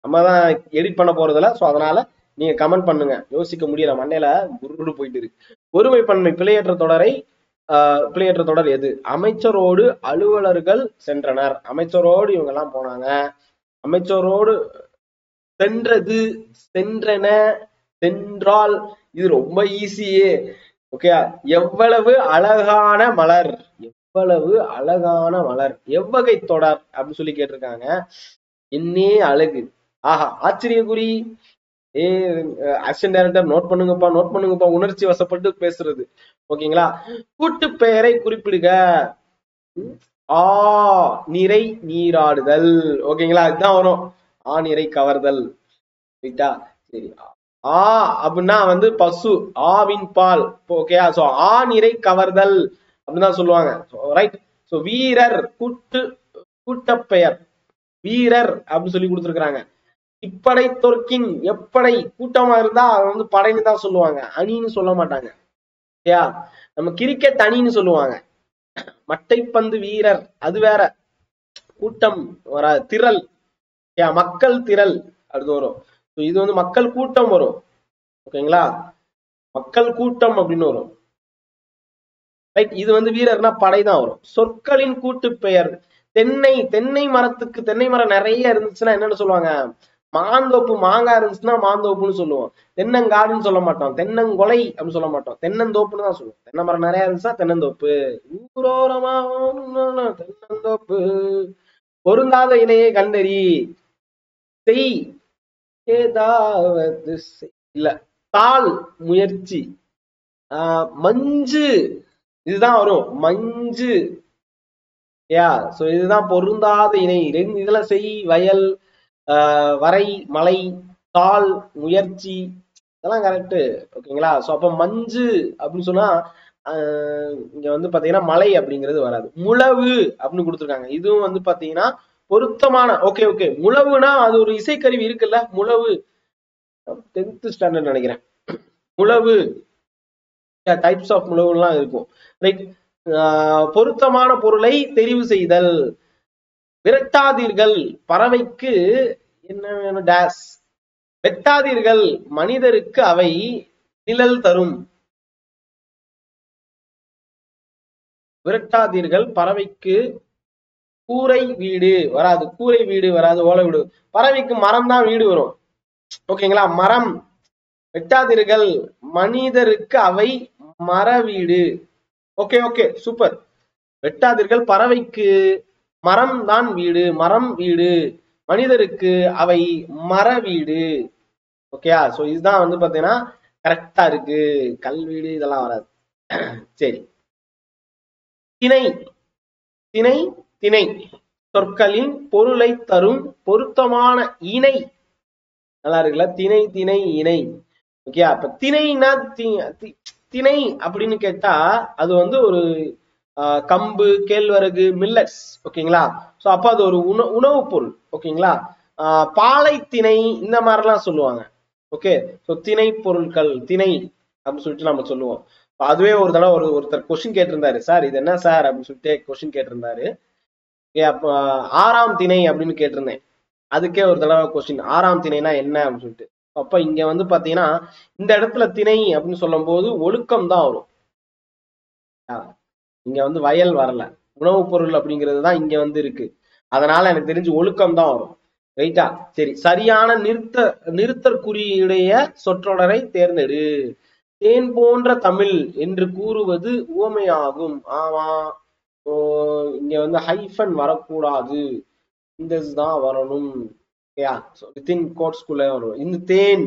நம்ம தான் எடிட் பண்ண போறதில்ல. ஸோ அதனால நீங்க கமெண்ட் பண்ணுங்க, யோசிக்க முடியல, மண்டையில குருடு போயிட்டு இருக்கு. ஒருமை பன்மை பிழையற்ற தொடரை, பிழையற்ற தொடர் எது? அமைச்சரோடு அலுவலர்கள் சென்றனர். அமைச்சரோடு இவங்க எல்லாம் போனாங்க. அமைச்சரோடு சென்றது, சென்றன, சென்றால். இது ரொம்ப ஈஸியே. ஓகே, எவ்வளவு அழகான மலர், எவ்வளவு அழகான மலர். எவ்வகை தொடர் அப்படின்னு சொல்லி கேட்டிருக்காங்க. என்னே அழகு. ஆஹா, ஆச்சரியக்குறி. அசிஸ்டன்ட் டைரக்டர் நோட் பண்ணுங்கப்பா, நோட் பண்ணுங்கப்பா, உணர்ச்சி வசப்பட்டு பேசுறது. ஓகேங்களா? கூட்டு பெயரை குறிப்பிடுக. ஆ நிறை நீராடுதல். ஓகேங்களா? இதுதான் வரும், ஆ நிறை கவர்தல். ரைட்டா? சரி, ஆ அப்படின்னா வந்து பசு, ஆவின் பால். ஓகேயா? சோ ஆ நிறை கவர்தல் அப்படிதான் சொல்லுவாங்க. ரைட்? சோ வீரர், கூட்டப்பெயர் வீரர் அப்படின்னு சொல்லி கொடுத்துருக்காங்க. இப்படை தொர்க்கின், எப்படை கூட்டமா இருந்தா அவன் வந்து படைன்னு தான் சொல்லுவாங்க, அணின்னு சொல்ல மாட்டாங்க. ஓகேயா? நம்ம கிரிக்கெட் அணின்னு சொல்லுவாங்க. மட்டைப்பந்து வீரர் அது வேற, கூட்டம் வராது. திரள், மக்கள் திரள் அது வரும். இது வந்து மக்கள் கூட்டம் வரும். ஓகேங்களா? மக்கள் கூட்டம் அப்படின்னு வரும். ரைட்? இது வந்து வீரர்னா படைதான் வரும். சொற்களின் கூட்டு பெயர். தென்னை, தென்னை மரத்துக்கு, தென்னை மரம் நிறைய இருந்துச்சுன்னா என்னன்னு சொல்லுவாங்க? மாந்தோப்பு. மாங்காய் இருந்துச்சுன்னா மாந்தோப்புன்னு சொல்லுவோம். தென்னங்காடுன்னு சொல்ல மாட்டோம், தென்னங்கொலை அப்படின்னு சொல்ல மாட்டோம், தென்னந்தோப்புன்னு தான் சொல்லுவோம். தென்னை மரம் நிறைய இருந்துச்சுன்னா தென்னந்தோப்பு. ஊரோரமா தென்னந்தோப்பு. பொருந்தாத இலையை கண்டறி. செய் ஏதாவது இல்ல, தாள் முயற்சி. மஞ்சு, இதுதான் வரும், மஞ்சு. சோ இதுதான் பொருந்தாத இணை. இதுல செய், வயல், வரை, மலை, தாள், முயற்சி, இதெல்லாம் கரெக்ட். ஓகேங்களா? சோ அப்ப மஞ்சு அப்படின்னு சொன்னா இங்க வந்து பாத்தீங்கன்னா மலை அப்படிங்கிறது வராது. முழவு அப்படின்னு கொடுத்துருக்காங்க. இதுவும் வந்து பாத்தீங்கன்னா பொருத்தமான ஓகே ஓகே. முழவுனா அது ஒரு இசைக்கருவி இருக்குல்ல, முழவு 10th ஸ்டாண்டர்ட் நினைக்கிறேன். முழவு டைப்ஸ் ஆஃப் முழவுலாம் இருக்கும். ரைட். பொருத்தமான பொருளை தெரிவு செய்தல். விரட்டாதீர்கள் பறவைக்கு என்ன வேணும் டேஸ். வெட்டாதீர்கள் மனிதருக்கு அவை நிழல் தரும். விரட்டாதீர்கள் பறவைக்கு கூரை வீடு வராது, கூரை வீடு வராது, ஓலை வீடு. பறவைக்கு மரம் தான் வீடு வரும். ஓகேங்களா, மரம். வெட்டாதீர்கள் மனிதருக்கு அவை மர வீடு. Okay okay super. வெட்டாதீர்கள் பறவைக்கு மரம் தான் வீடு, மரம் வீடு. மனிதருக்கு அவை மர வீடு. ஓகேயா, சோ இதுதான் வந்து பாத்தீங்கன்னா கரெக்டா இருக்கு. கல் வீடு இதெல்லாம் வராது. சரி. திணை. திணை திணை சொற்களின் பொருளை தரும் பொருத்தமான இணை. நல்லா இருக்குல்ல, திணை திணை இணை. ஓகே, அப்ப திணைனா திணை அப்படின்னு கேட்டா அது வந்து ஒரு கம்பு, கேழ்வரகு, மில்லட்ஸ். ஓகேங்களா, சோ அப்ப அது ஒரு உணவு பொருள். ஓகேங்களா, பாலை திணை இந்த மாதிரிலாம் சொல்லுவாங்க. ஓகே, சோ திணை பொருட்கள் திணை அப்படின்னு சொல்லிட்டு நம்ம சொல்லுவோம். அதுவே ஒரு தடவை ஒருத்தர் கொஸ்டின் கேட்டிருந்தாரு, சார் இது என்ன சார் அப்படின்னு சொல்லிட்டு கொஸ்டின் கேட்டிருந்தாரு. அப்ப 6ஆம் திணை அப்படின்னு கேட்டிருந்தேன். அதுக்கே ஒரு தடவை கொஸ்டின், 6ஆம் திணைனா என்ன அப்படின்னு சொல்லிட்டு. அப்ப இங்க வந்து பாத்தீங்கன்னா இந்த இடத்துல திணை அப்படின்னு சொல்லும் போது ஒழுக்கம் தான் வரும். இங்க வந்து வயல் வரல, உணவுப் பொருள் அப்படிங்கிறது தான் இங்க வந்து இருக்கு. அதனால எனக்கு தெரிஞ்சு ஒழுக்கம் தான் வரும். ரைட்டா, சரி. சரியான நிறுத்தற்குறியுடைய சொற்றொடரை தேர்ந்தெடு. தேன் போன்ற தமிழ் என்று கூறுவது உவமையாகும். ஆமா, இங்க வந்து ஹைஃபன் வரக்கூடாது, இந்த தான் வரணும். வித்தின் கோட்ஸ்குள்ள வரும். இந்த தேன்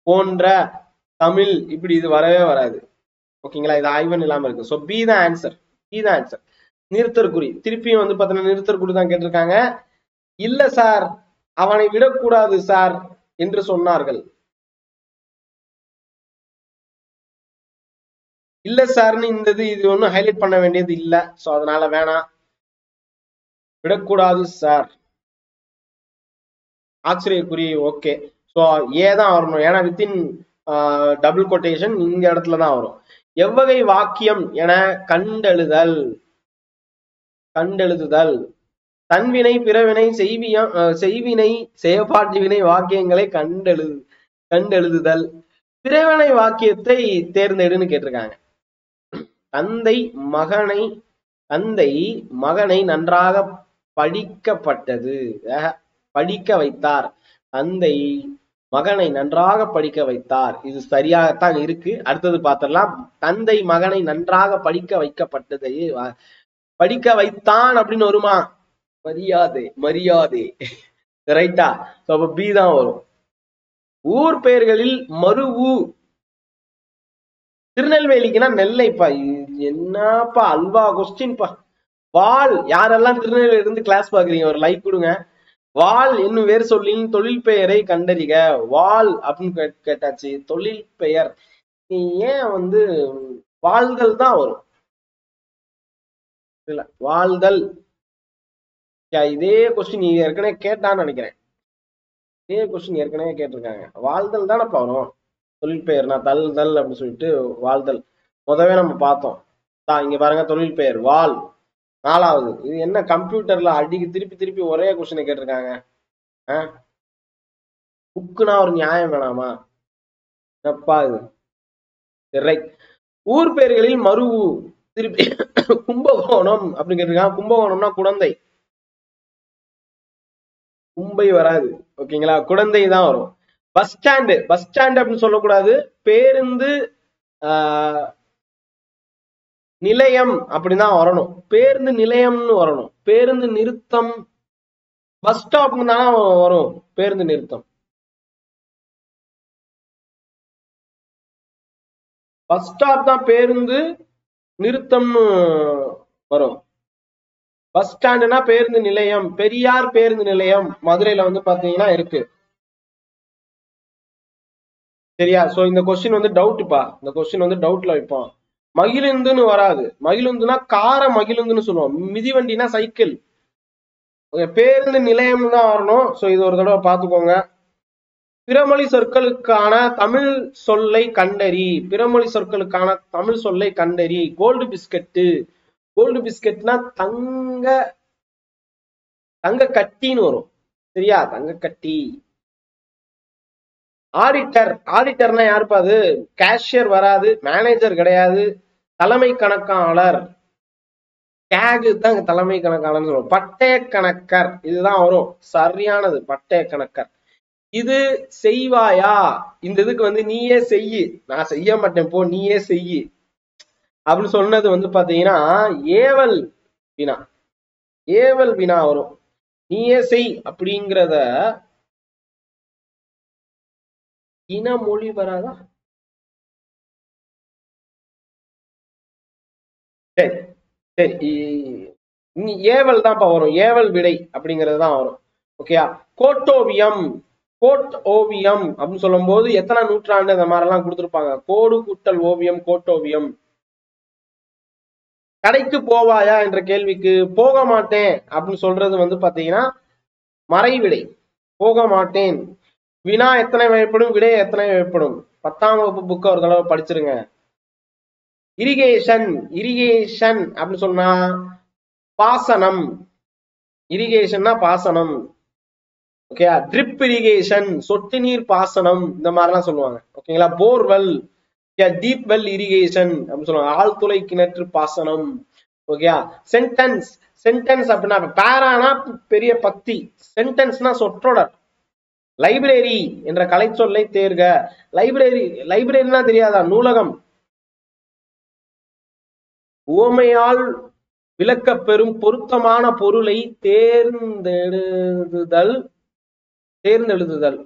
போன்ற தமிழ் இப்படி இது வரவே வராது. ஓகேங்களா, இது ஹைஃபன் இல்லாம இருக்கு. சோ பி தான் ஆன்சர், பி தான் ஆன்சர். நிறுத்தற்குறி திருப்பியும் வந்து பாத்தீங்கன்னா நிறுத்தற்குறி தான் கேட்டிருக்காங்க. இல்ல சார், அவனை விடக்கூடாது சார் என்று சொன்னார்கள். இல்ல சார்னு இந்த இது ஒன்னும் ஹைலைட் பண்ண வேண்டியது இல்ல. சோ அதனால வேணாம், விடக்கூடாது சார். ஆச்சரியக்குறி. ஓகே, சோ ஏதான் வரணும், ஏன்னா வித்தின் டபுள் கொட்டேஷன் இந்த இடத்துலதான் வரும். எவ்வகை வாக்கியம் என கண்டெழுதல். கண்டெழுதுதல். தன்வினை, பிறவினை, செய்வினை, செயற்பாட்டு வினை வாக்கியங்களை கண்டெழுதுதல். பிறவினை வாக்கியத்தை தேர்ந்தெடுன்னு கேட்டிருக்காங்க. தந்தை மகனை நன்றாக படிக்கப்பட்டது, படிக்க வைத்தார். தந்தை மகனை நன்றாக படிக்க வைத்தார். இது சரியாகத்தான் இருக்கு. அடுத்தது பார்த்தரலாம். தந்தை மகனை நன்றாக படிக்க வைக்கப்பட்டது, படிக்க வைத்தான் அப்படின்னு வருமா? மரியாதை. ரைட்டா, அப்ப பி தான் வரும். ஊர் பெயர்களில் மருவு. திருநெல்வேலிக்குன்னா நெல்லைப்பா. என்னப்பா அல்வா கொஸ்டின்பா. வால். யாரெல்லாம் திருநெல்வேலியில இருந்து கிளாஸ் பாக்குறீங்க ஒரு லைக் கொடுங்க. வால் என்னும் வேறு சொல்லின் தொழில் பெயரை கண்டறிக. வால் அப்படின்னு கேட்டாச்சு. தொழில் பெயர் ஏன் வந்து வாழ்தல் தான் வரும். இல்ல, வாழ்தல். இதே கொஸ்டின் ஏற்கனவே கேட்டான்னு நினைக்கிறேன். இதே கொஸ்டின் ஏற்கனவே கேட்டிருக்காங்க. வாழ்தல் தானப்பா வரும். தொழில் பெயர் நான் தல் அப்படின்னு சொல்லிட்டு வாழ்தல் முதவே நம்ம பார்த்தோம். இங்க பாருங்க, தொழில் பெயர் வால். 4வது. இது என்ன கம்ப்யூட்டர்ல திருப்பி ஒரே கொஸ்டினை கேட்டிருக்காங்க. புக்குனா ஒரு நியாயம் வேணாமா? என்னப்பா இது? ரைட். ஊர் பெயர்களில் மருவு. திருப்பி கும்பகோணம் அப்படின்னு கேட்டிருக்காங்க. கும்பகோணம்னா குடந்தை. கும்பை வராது. ஓகேங்களா, குடந்தை தான் வரும். பஸ் ஸ்டாண்டு அப்படின்னு சொல்லக்கூடாது. பேருந்து நிலையம் அப்படிதான் வரணும். பேருந்து நிலையம்னு வரணும். பேருந்து நிறுத்தம், பஸ் ஸ்டாப்னு தானே வரும். பேருந்து நிறுத்தம், பஸ் ஸ்டாப் தான் பேருந்து நிறுத்தம்னு வரும். பஸ் ஸ்டாண்டுனா பேருந்து நிலையம். பெரியார் பேருந்து நிலையம் மதுரையில வந்து பாத்தீங்கன்னா இருக்கு. சரியா, சோ இந்த கொஸ்டின் வந்து டவுட்பா. இந்த கொஸ்டின் வந்து டவுட்ல வைப்போம். மகிழுந்துன்னு வராது. மகிழுந்துனா கார மகிழுந்துன்னு சொல்லுவோம். மிதிவண்டினா சைக்கிள். பேருந்து நிலையம் தான் வரணும். சோ இது ஒரு தடவை பார்த்துக்கோங்க. பிறமொழி சொற்களுக்கான தமிழ் சொல்லை கண்டறி. பிறமொழி சொற்களுக்கான தமிழ் சொல்லை கண்டறி. Gold biscuit. கோல்டு பிஸ்கட்னா தங்க கட்டின்னு வரும். சரியா? தங்க கட்டி. ஆடிட்டர். ஆடிட்டர்னா யாருப்பா அது? கேஷியர் வராது, மேனேஜர் கிடையாது, தலைமை கணக்காளர். டேகு தான் தலைமை கணக்காளர்னு சொல்லுவோம். பட்டய கணக்கர் இதுதான் வரும். சரியானது, பட்டய கணக்கர். இது செய்வாயா? இந்த இதுக்கு வந்து நீயே செய்யு, நான் செய்ய மாட்டேன் போ நீயே செய்யு அப்படின்னு சொன்னது வந்து பாத்தீங்கன்னா ஏவல் வினா. ஏவல் வினா வரும். நீயே செய் அப்படிங்கிறத இனமொழி வராதா? சரி சரி, ஏவல் தான்ப்பா வரும். ஏவல் விடை அப்படிங்கிறது தான் வரும். ஓகேயா? கோட்டோவியம். கோட் ஓவியம் அப்படின்னு சொல்லும் போது எத்தனை நூற்றாண்டு அந்த மாதிரி எல்லாம் கொடுத்துருப்பாங்க. கோடு கூட்டல் ஓவியம், கோட்டோவியம். கடைக்கு போவாயா என்ற கேள்விக்கு போக மாட்டேன் அப்படின்னு சொல்றது வந்து பாத்தீங்கன்னா மறைவிடை. போக மாட்டேன். வினா எத்தனை வகைப்படும், விடை எத்தனை வகைப்படும்? 10ஆம் வகுப்பு புக்க ஒரு தடவை படிச்சிருங்க. இரிகேஷன். இரிகேஷன் அப்படின்னு சொன்னா பாசனம். இரிகேஷன்னா பாசனம். ஓகேயா? ட்ரிப் இரிகேஷன் சொட்டு நீர் பாசனம் இந்த மாதிரிலாம் சொல்லுவாங்க. ஓகேங்களா? போர்வெல், டீப் வெல் இரிகேஷன் அப்படின்னு சொல்லுவாங்க. ஆழ்துளை கிணற்று பாசனம். ஓகேயா? சென்டென்ஸ். சென்டென்ஸ் அப்படின்னா பேரானா பெரிய பக்தி, சென்டென்ஸ்னா சொற்றொடர். லைப்ரரி என்ற கலை சொல்லை தேர்க. லைப்ரரி. லைப்ரரினா தெரியாதா? நூலகம். உவமையால் விளக்கப் பெறும் பொருத்தமான பொருளை தேர்ந்தெழுதுதல். தேர்ந்தெழுதுதல்.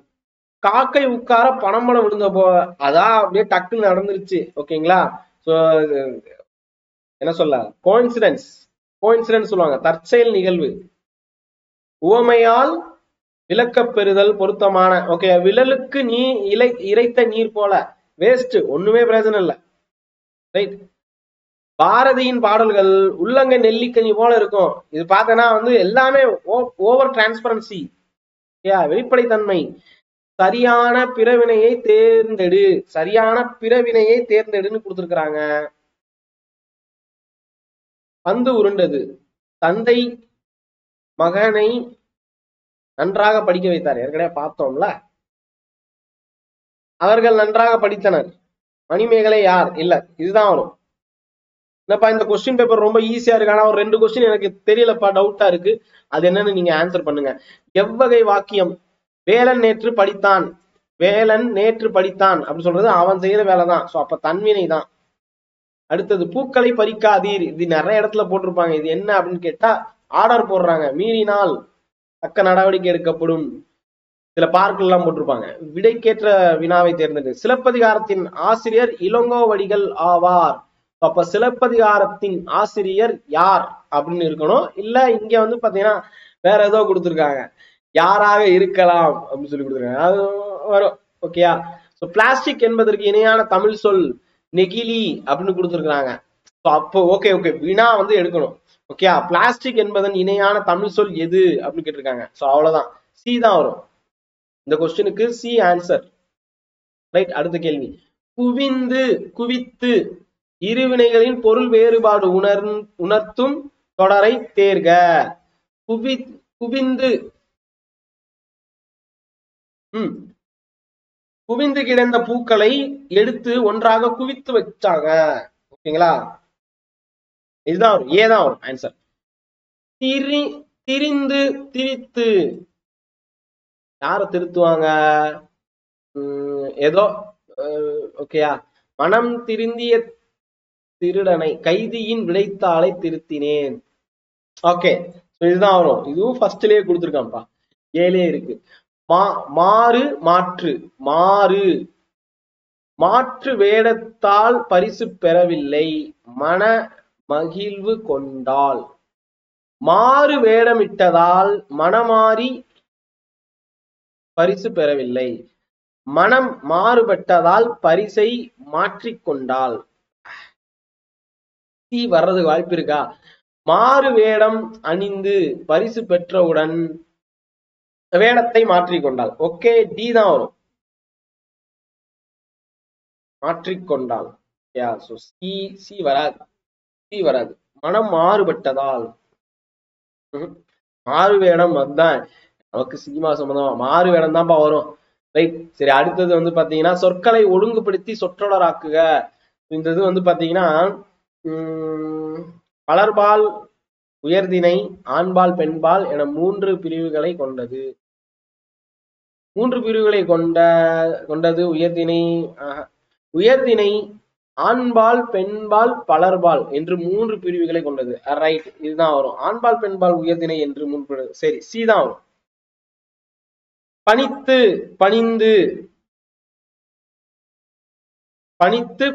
காக்கை உட்கார பணம்படம் விழுந்த போ, அதான் அப்படியே டக்குன்னு நடந்துருச்சு. ஓகேங்களா? சோ என்ன சொல்ல, கோயின்சிடன்ஸ். கோயின்சிடன்ஸ் சொல்லுவாங்க, தற்செயல் நிகழ்வு. உவமையால் விளக்கப் பெறுதல் பொருத்தமான. ஓகே, விழலுக்கு நீ இறைத்த நீர் போல. வேஸ்ட், ஒண்ணுமே பிரயோஜனம் இல்லை. ரைட். பாரதியின் பாடல்கள் உள்ளங்க நெல்லிக்கனி போல இருக்கும். இது பார்த்தனா வந்து எல்லாமே ஓவர் டிரான்ஸ்பரன்சி, வெளிப்படைத்தன்மை. சரியான பிறவினையை தேர்ந்தெடு. சரியான பிறவினையை தேர்ந்தெடுன்னு கொடுத்திருக்கிறாங்க. பந்து உருண்டது. தந்தை மகனை நன்றாக படிக்க வைத்தார். ஏற்கனவே பார்த்தோம்ல. அவர்கள் நன்றாக படித்தனர். மணிமேகலை யார்? இல்ல, இதுதான் வரும். என்னப்பா இந்த கொஸ்டின் பேப்பர் ரொம்ப ஈஸியா இருக்கு, ஆனா ஒரு 2 கொஸ்டின் எனக்கு தெரியலப்பா, டவுட்டா இருக்கு. அது என்னன்னு நீங்க ஆன்சர் பண்ணுங்க. எவ்வகை வாக்கியம்? வேலன் நேற்று படித்தான். வேலன் நேற்று படித்தான் அப்படின்னு சொல்றது அவன் செய்யற வேலைதான். சோ அப்ப தன்வினை தான். அடுத்தது பூக்களை பறிக்காதீர். இது நிறைய இடத்துல போட்டிருப்பாங்க. இது என்ன அப்படின்னு கேட்டா ஆர்டர் போடுறாங்க. மீறினால் தக்க நடவடிக்கை எடுக்கப்படும். சில பார்க்கல் எல்லாம் போட்டிருப்பாங்க. விடைக்கேற்ற வினாவை தேர்ந்தெடு. சிலப்பதிகாரத்தின் ஆசிரியர் இளங்கோவடிகள் ஆவார். அப்ப சிலப்பதிகாரத்தின் ஆசிரியர் யார் அப்படின்னு இருக்கணும். இல்ல இங்க வந்து பாத்தீங்கன்னா வேற ஏதோ கொடுத்துருக்காங்க, யாராக இருக்கலாம் அப்படின்னு சொல்லி கொடுத்துருக்காங்க, அது வரும். ஓகேயா? சோ பிளாஸ்டிக் என்பதற்கு இணையான தமிழ் சொல் நெகிழி அப்படின்னு கொடுத்துருக்காங்க. அப்போ ஓகே ஓகே, வினா வந்து எடுக்கணும். ஓகேயா? பிளாஸ்டிக் என்பதன் இணையான தமிழ் சொல் எது அப்படின்னு கேட்டிருக்காங்க. சோ அவ்வளவுதான், சி தான் வரும். இந்த கொஸ்டினுக்கு சி ஆன்சர். ரைட். அடுத்த கேள்வி. குவிந்து குவித்து இருவினைகளின் பொருள் வேறுபாடு உணர்த்தும் தொடரை தேர்க. குவிந்து குவிந்து கிடந்த பூக்களை எடுத்து ஒன்றாக குவித்து வச்சாங்க. ஓகேங்களா? இதுதான் வரும், ஏதான் வரும் ஆன்சர். திரிந்து திரித்து யார திருத்துவாங்க? ஏதோ ஓகேயா? மனம் திருந்திய திருடனை, கைதியின் விடைத்தாளை திருத்தினேன். ஓகே, இதுதான் வரும். இதுவும் ஃபர்ஸ்ட்லயே கொடுத்துருக்கான்ப்பா, 7 இருக்கு. மாறு மாற்று. மாறு மாற்று வேடத்தால் பரிசு பெறவில்லை, மன மகிழ்வு கொண்டாள். மாறு வேடமிட்டதால் மனமாறி பரிசு பெறவில்லை, மனம் மாறுபட்டதால் பரிசை மாற்றிக்கொண்டாள். சி வர்றதுக்கு வாய்ப்பு இருக்கா? மாறு வேடம் அணிந்து பரிசு பெற்றவுடன் வேடத்தை மாற்றிக்கொண்டாள். ஓகே, டி தான் வரும், மாற்றிக்கொண்டாள். யா, சோ சி சி வராது, சி வராது. மனம் மாறுபட்டதால். மாறு வேடம் அதுதான் நமக்கு சினிமா சம்பந்தமா மாறு வேடம் தான்ப்பா வரும். ரைட், சரி. அடுத்தது வந்து பாத்தீங்கன்னா சொற்களை ஒழுங்குபடுத்தி சொற்றொடராக்குக. இந்த இது வந்து பாத்தீங்கன்னா பலர்பால் உயர்திணை ஆண்பால் பெண்பால் என 3 பிரிவுகளை கொண்டது. 3 பிரிவுகளை கொண்டது உயர்திணை. உயர்திணை ஆண்பால் பெண்பால் பலர்பால் என்று 3 பிரிவுகளை கொண்டது. ரைட், இதுதான் வரும். ஆண்பால் பெண்பால் உயர்திணை என்று 3. சரி, சி தான் வரும். பணித்து பணிந்து பணித்து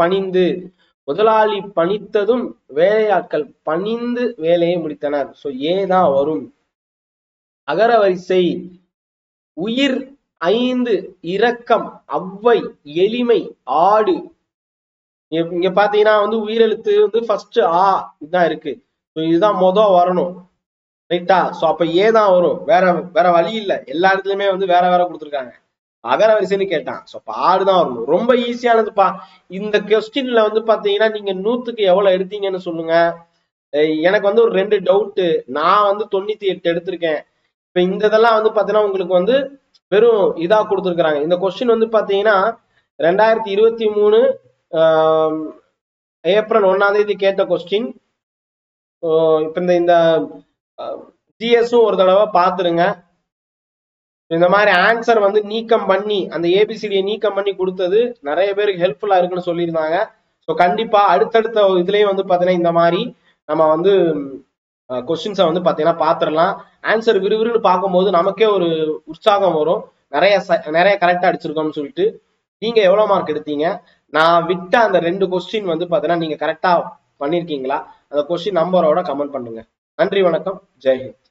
பணிந்து முதலாளி பணித்ததும் வேலையாட்கள் பணிந்து வேலையை முடித்தனர். சோ ஏதான் வரும். அகர வரிசை உயிர் 5 இரக்கம் அவ்வை எளிமை ஆடு. இங்க பாத்தீங்கன்னா வந்து உயிரெழுத்து வந்து ஃபர்ஸ்ட் ஆ இதுதான் இருக்கு. இதுதான் வரணும். ரைட்டா? சோ அப்ப ஏதான் வரும். வேற வழி இல்ல. எல்லா இடத்துலயுமே வந்து வேற கொடுத்துருக்காங்க. அகர வரிசைன்னு கேட்டான். சோ அப்ப ஆடுதான் வரணும். ரொம்ப ஈஸியானதுப்பா. இந்த கொஸ்டின்ல வந்து பாத்தீங்கன்னா நீங்க 100க்கு எவ்வளவு எடுத்தீங்கன்னு சொல்லுங்க. எனக்கு வந்து ஒரு 2 டவுட். நான் வந்து 98 எடுத்திருக்கேன். இப்ப இந்த இதெல்லாம் வந்து பாத்தீங்கன்னா உங்களுக்கு வந்து வெறும் இதா கொடுத்துருக்காங்க. இந்த கொஸ்டின் வந்து பாத்தீங்கன்னா 2023 ஏப்ரல் 1ஆம் தேதி கேட்ட கொஸ்டின். இப்ப இந்த ஜிஎஸும் ஒரு தடவை பாத்துருங்க. இந்த மாதிரி ஆன்சர் வந்து நீக்கம் பண்ணி அந்த ஏபிசிடியை நீக்கம் பண்ணி கொடுத்தது நிறைய பேருக்கு ஹெல்ப்ஃபுல்லா இருக்குன்னு சொல்லியிருந்தாங்க. ஸோ கண்டிப்பா அடுத்தடுத்த இதுலயும் வந்து பாத்தீங்கன்னா இந்த மாதிரி நம்ம வந்து கொஸ்டின்ஸை வந்து பாத்தீங்கன்னா பாத்துரலாம். ஆன்சர் விறுவிறுன்னு பார்க்கும்போது நமக்கே ஒரு உற்சாகம் வரும். நிறைய கரெக்டா அடிச்சிருக்கோம்னு சொல்லிட்டு. நீங்க எவ்வளவு மார்க் எடுத்தீங்க? நான் விட்ட அந்த 2 கொஸ்டின் வந்து பாத்தீங்கன்னா நீங்க கரெக்டா பண்ணிருக்கீங்களா? அந்த கொஸ்டின் நம்பரோட கமெண்ட் பண்ணுங்க. நன்றி, வணக்கம், ஜெய்ஹிந்த்.